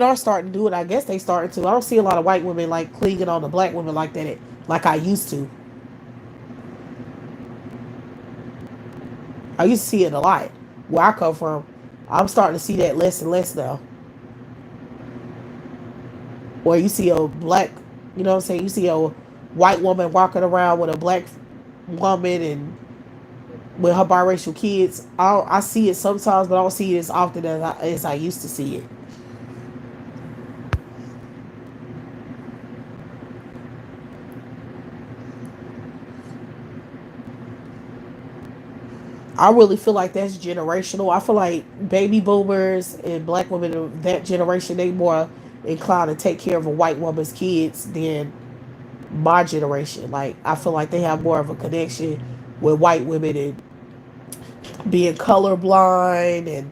are starting to do it. I guess they started to. I don't see a lot of white women like clinging on to black women like that, like I used to. I used to see it a lot. Where I come from, I'm starting to see that less and less now. Where you see a black, you know what I'm saying? You see a white woman walking around with a black woman and with her biracial kids. I see it sometimes, but I don't see it as often as I used to see it. I really feel like that's generational. I feel like baby boomers and black women of that generation, they more inclined to take care of a white woman's kids than my generation. Like, I feel like they have more of a connection with white women and being colorblind and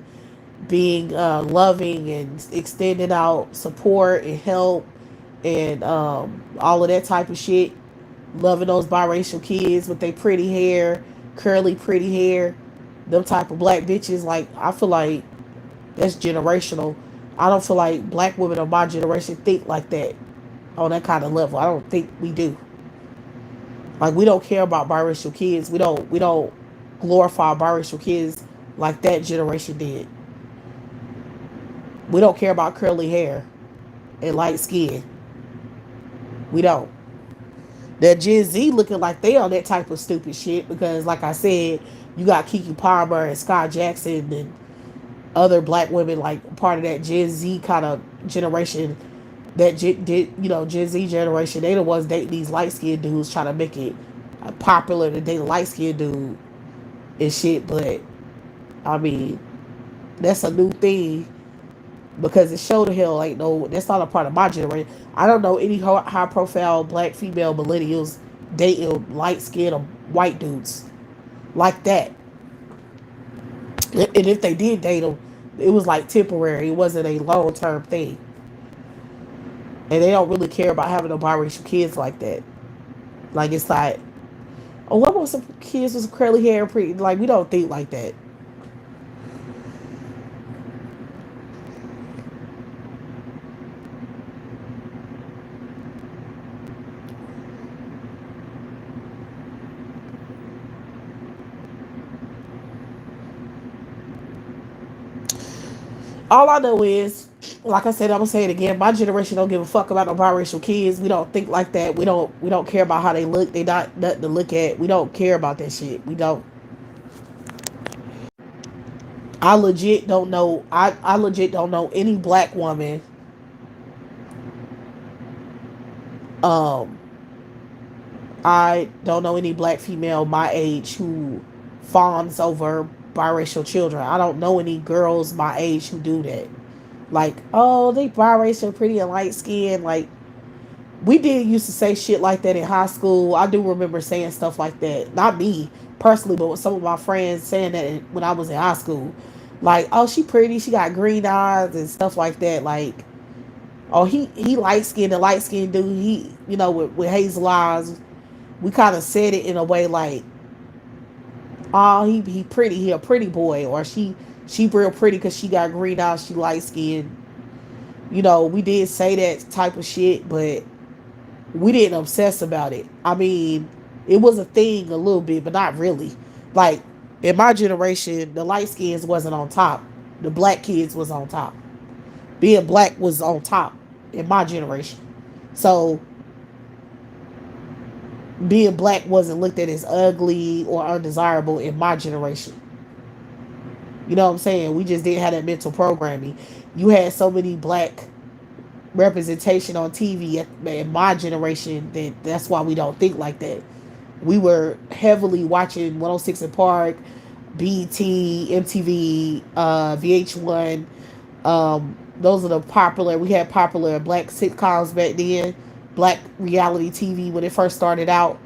being loving and extending out support and help and all of that type of shit. Loving those biracial kids with their pretty hair, curly pretty hair, them type of black bitches. Like, I feel like that's generational. I don't feel like black women of my generation think like that on that kind of level. I don't think we do. Like, we don't care about biracial kids. We don't glorify biracial kids like that generation did. We don't care about curly hair and light skin. We don't. That Gen Z looking like they on that type of stupid shit because, like I said, you got Kiki Palmer and Scott Jackson and other black women like part of that Gen Z kind of generation. That did Gen Z generation, they the ones dating these light skinned dudes trying to make it popular to date a light skinned dude and shit. But I mean, that's a new thing because it showed the hell ain't no. That's not a part of my generation. I don't know any high profile black female millennials dating light skinned or white dudes like that. And if they did date them, it was like temporary. It wasn't a long term thing. And they don't really care about having no biracial kids like that. Like it's like, oh, what about some kids with some curly hair? Pretty like we don't think like that. All I know is, like I said, I'm gonna say it again. My generation don't give a fuck about no biracial kids. We don't think like that. We don't care about how they look. They not nothing to look at. We don't care about that shit. We don't. I legit don't know. I legit don't know any black woman. Um, I don't know any black female my age who fawns over biracial children. I don't know any girls my age who do that. Like, oh, they biracial, pretty and light skinned. Like, we did used to say shit like that in high school. I do remember saying stuff like that. Not me personally, but with some of my friends saying that when I was in high school. Like, oh, she pretty, she got green eyes and stuff like that. Like, oh, he light skinned, the light skinned dude, he, with hazel eyes. We kind of said it in a way like, oh, he pretty, he a pretty boy, or she real pretty because she got green eyes, she light skinned. We did say that type of shit, but we didn't obsess about it. I mean, it was a thing a little bit, but not really. Like in my generation, the light skins wasn't on top. The black kids was on top. Being black was on top in my generation. So being black wasn't looked at as ugly or undesirable in my generation. You know what I'm saying? We just didn't have that mental programming. You had so many black representation on TV in my generation that's why we don't think like that. We were heavily watching 106 in Park, BT, MTV, VH1. Those are the popular. We had popular black sitcoms back then, black reality TV when it first started out.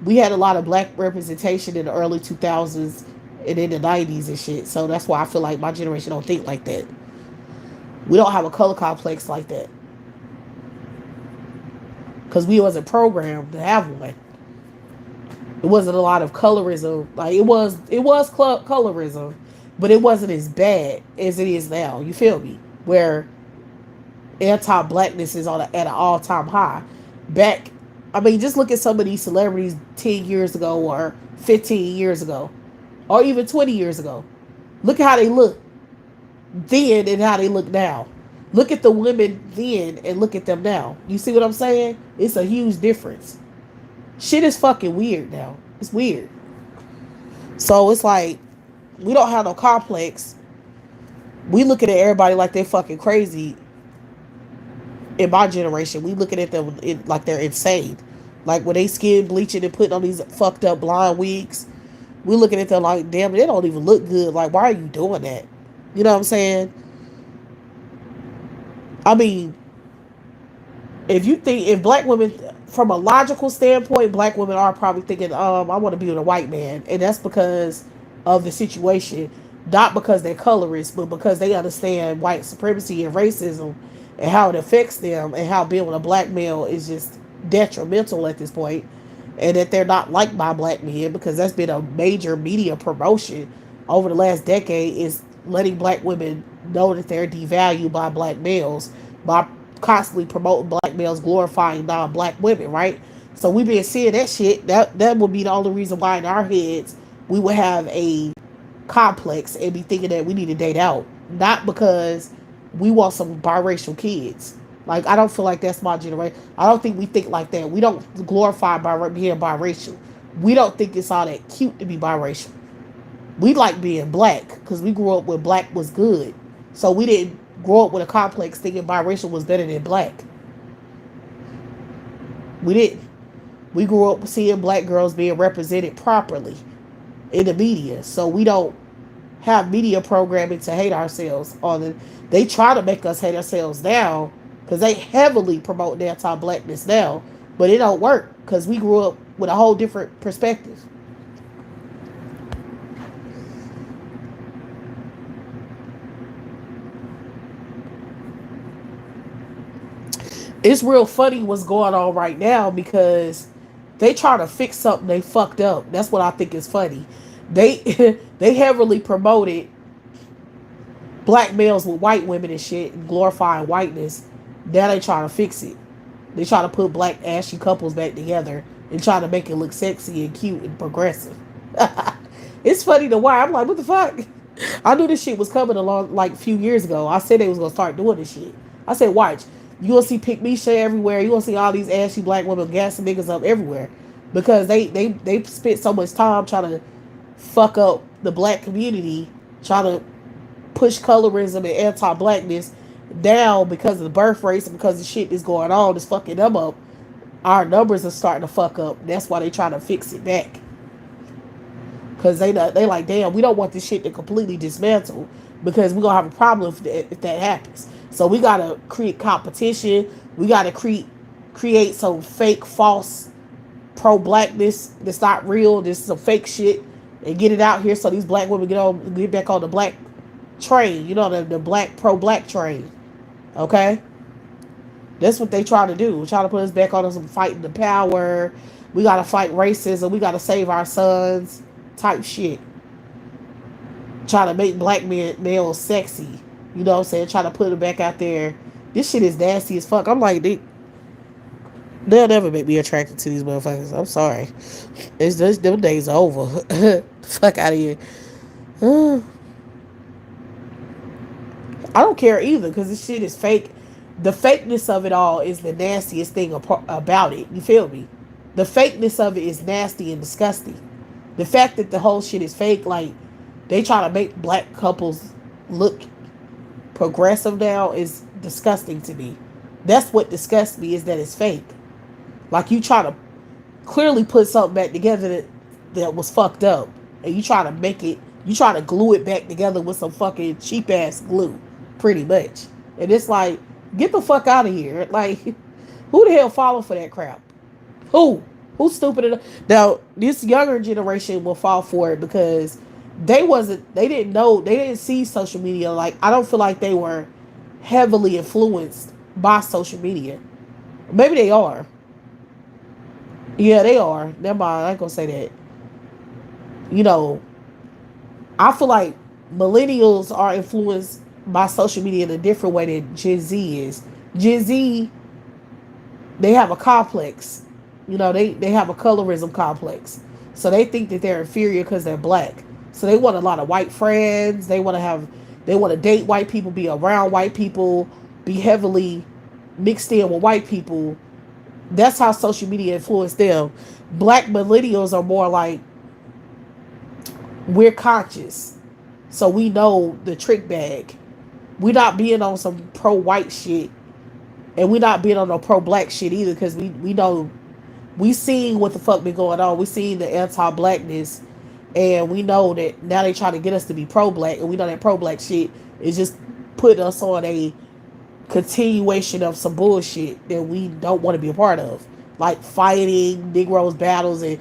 We had a lot of black representation in the early 2000s and in the 90s and shit. So that's why I feel like my generation don't think like that. We don't have a color complex like that because we wasn't programmed to have one. It wasn't a lot of colorism. Like it was colorism, but it wasn't as bad as it is now. You feel me? Where anti-blackness is at an all-time high. Back, I mean, just look at some of these celebrities 10 years ago or 15 years ago or even 20 years ago. Look at how they look then and how they look now. Look at the women then and look at them now. You see what I'm saying? It's a huge difference. Shit is fucking weird now. It's weird. So it's like we don't have no complex. We looking at everybody like they're fucking crazy. In my generation, we looking at them like they're insane. Like when they skin bleaching and putting on these fucked up blonde wigs, we looking at them like, damn, they don't even look good. Like, why are you doing that? You know what I'm saying? I mean, if black women, from a logical standpoint, black women are probably thinking, I want to be with a white man, and that's because of the situation, not because they're colorists, but because they understand white supremacy and racism and how it affects them, and how being with a black male is just detrimental at this point, and that they're not liked by black men, because that's been a major media promotion over the last decade, is letting black women know that they're devalued by black males by constantly promoting black males, glorifying non-black women, right? So we've been seeing that shit. That would be the only reason why in our heads we would have a complex and be thinking that we need to date out, not because we want some biracial kids. Like, I don't feel like that's my generation. I don't think we think like that. We don't glorify being biracial. We don't think it's all that cute to be biracial. We like being black because we grew up where black was good. So we didn't grow up with a complex thinking biracial was better than black. We didn't. We grew up seeing black girls being represented properly in the media. So we don't have media programming to hate ourselves. They try to make us hate ourselves now because they heavily promote anti-blackness now, but it don't work because we grew up with a whole different perspective. It's real funny what's going on right now because they try to fix something they fucked up. That's what I think is funny. They they heavily promoted black males with white women and shit and glorifying whiteness. Now they trying to fix it. They try to put black ashy couples back together and try to make it look sexy and cute and progressive. It's funny to why I'm like, what the fuck? I knew this shit was coming along like a few years ago. I said they was gonna start doing this shit. I said, watch. You gonna see pick me shit everywhere. You gonna see all these ashy black women gassing niggas up everywhere. Because they spent so much time trying to fuck up the black community, trying to push colorism and anti-blackness down because of the birth rates and because the shit is going on is fucking them up. Our numbers are starting to fuck up. That's why they trying to fix it back. Cause they like, damn, we don't want this shit to completely dismantle because we're gonna have a problem if that happens. So we gotta create competition. We gotta create some fake, false pro-blackness that's not real. This is some fake shit and get it out here so these black women get back on the black train. You know, the black pro-black train. Okay, that's what they try to do. Try to put us back on some fighting the power. We gotta fight racism. We gotta save our sons. Type shit. Try to make black males sexy. You know what I'm saying? Try to put it back out there. This shit is nasty as fuck. I'm like, they'll never make me attracted to these motherfuckers. I'm sorry. It's just them days are over. Fuck out of here. I don't care either because this shit is fake. The fakeness of it all is the nastiest thing about it. You feel me? The fakeness of it is nasty and disgusting. The fact that the whole shit is fake, like they try to make black couples look progressive now, is disgusting to me. That's what disgusts me, is that it's fake. Like you try to clearly put something back together that was fucked up, and you try to make it, you try to glue it back together with some fucking cheap ass glue, pretty much. And it's like, get the fuck out of here. Like, who the hell falling for that crap? Who? Who's stupid enough? Now, this younger generation will fall for it because they didn't know, they didn't see social media. Like, I don't feel like they were heavily influenced by social media. Maybe they are. Yeah, they are. Never mind, I ain't gonna say that. You know, I feel like millennials are influenced by social media in a different way than Gen Z is. Gen Z, they have a complex. You know, they have a colorism complex. So they think that they're inferior because they're black. So they want a lot of white friends. They want to date white people, be around white people, be heavily mixed in with white people. That's how social media influenced them. Black millennials are more like, we're conscious. So we know the trick bag. We're not being on some pro-white shit. And we're not being on no pro-black shit either because we know, we seen what the fuck been going on. We seen the anti-blackness. And we know that now they try to get us to be pro-black. And we know that pro-black shit is just putting us on a continuation of some bullshit that we don't want to be a part of. Like fighting Negroes battles and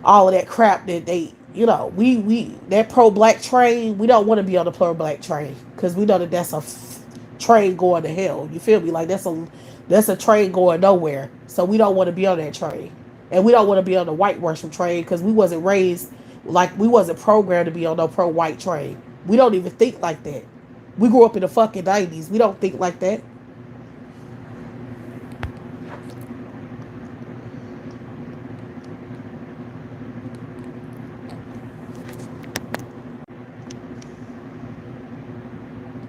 all of that crap that they, you know, we that pro-black train, we don't want to be on the pro-black train because we know that that's a train going to hell. You feel me? Like that's a train going nowhere. So we don't want to be on that train. And we don't want to be on the white worship train because we wasn't raised, like we wasn't programmed to be on no pro-white train. We don't even think like that. We grew up in the fucking 90s. We don't think like that.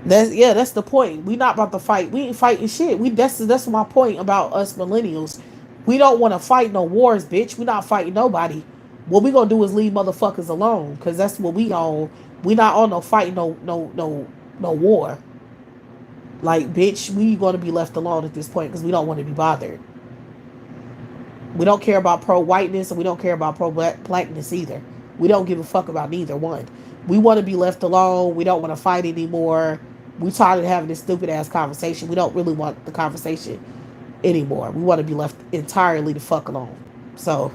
That's the point. We not about to fight. We ain't fighting shit. That's my point about us millennials. We don't want to fight no wars, bitch. We not fighting nobody. What we gonna do is leave motherfuckers alone, cause that's what we on. We not on no fighting no war. Like, bitch, we gonna be left alone at this point because we don't want to be bothered. We don't care about pro whiteness and we don't care about pro blackness either. We don't give a fuck about neither one. We want to be left alone. We don't want to fight anymore. We tired of having this stupid ass conversation. We don't really want the conversation anymore. We want to be left entirely the fuck alone. So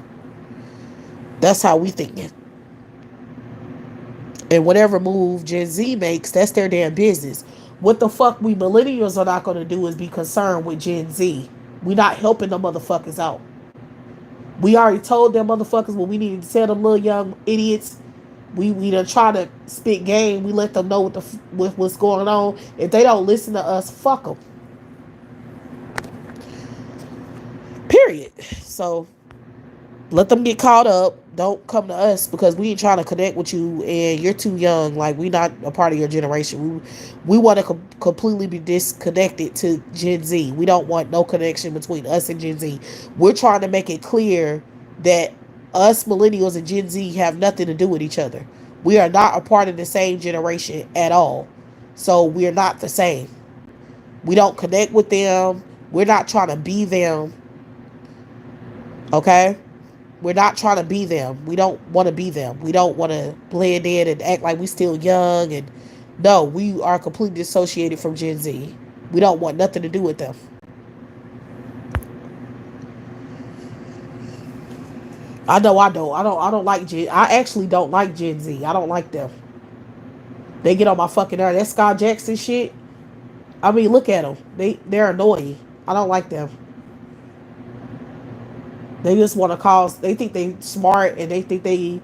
that's how we thinking. And whatever move Gen Z makes, that's their damn business. What the fuck we millennials are not going to do is be concerned with Gen Z. We not helping them motherfuckers out. We already told them motherfuckers what we needed to tell them little young idiots. We done try to spit game. We let them know what's going on. If they don't listen to us, fuck them. Period. So let them get caught up. Don't come to us because we ain't trying to connect with you and you're too young. Like, we not a part of your generation. We want to completely be disconnected to Gen Z. We don't want no connection between us and Gen Z. We're trying to make it clear that us millennials and Gen Z have nothing to do with each other. We are not a part of the same generation at all. So we're not the same. We don't connect with them. We're not trying to be them. Okay? We're not trying to be them. We don't want to be them. We don't want to blend in and act like we still young. And no, we are completely dissociated from Gen Z. We don't want nothing to do with them. I know I don't. I don't like Gen. I actually don't like Gen Z. I don't like them. They get on my fucking nerve. That Scott Jackson shit. I mean, look at them. They're annoying. I don't like them. They just want to cause. They think they smart and they think they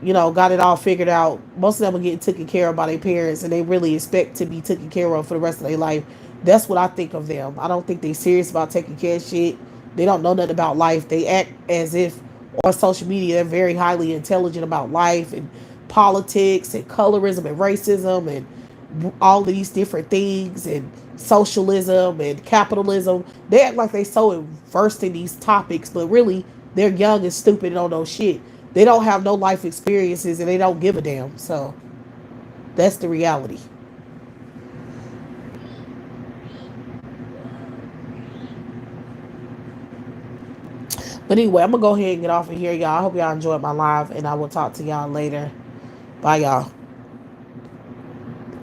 got it all figured out. Most of them are getting taken care of by their parents and they really expect to be taken care of for the rest of their life. That's what I think of them. I don't think they serious about taking care of shit. They don't know nothing about life. They act as if on social media they're very highly intelligent about life and politics and colorism and racism and all these different things and socialism and capitalism. They act like they so versed in these topics, but really they're young and stupid and don't know shit. They don't have no life experiences and they don't give a damn. So that's the reality. But anyway, I'm gonna go ahead and get off of here, y'all. I hope y'all enjoyed my live and I will talk to y'all later. Bye, y'all.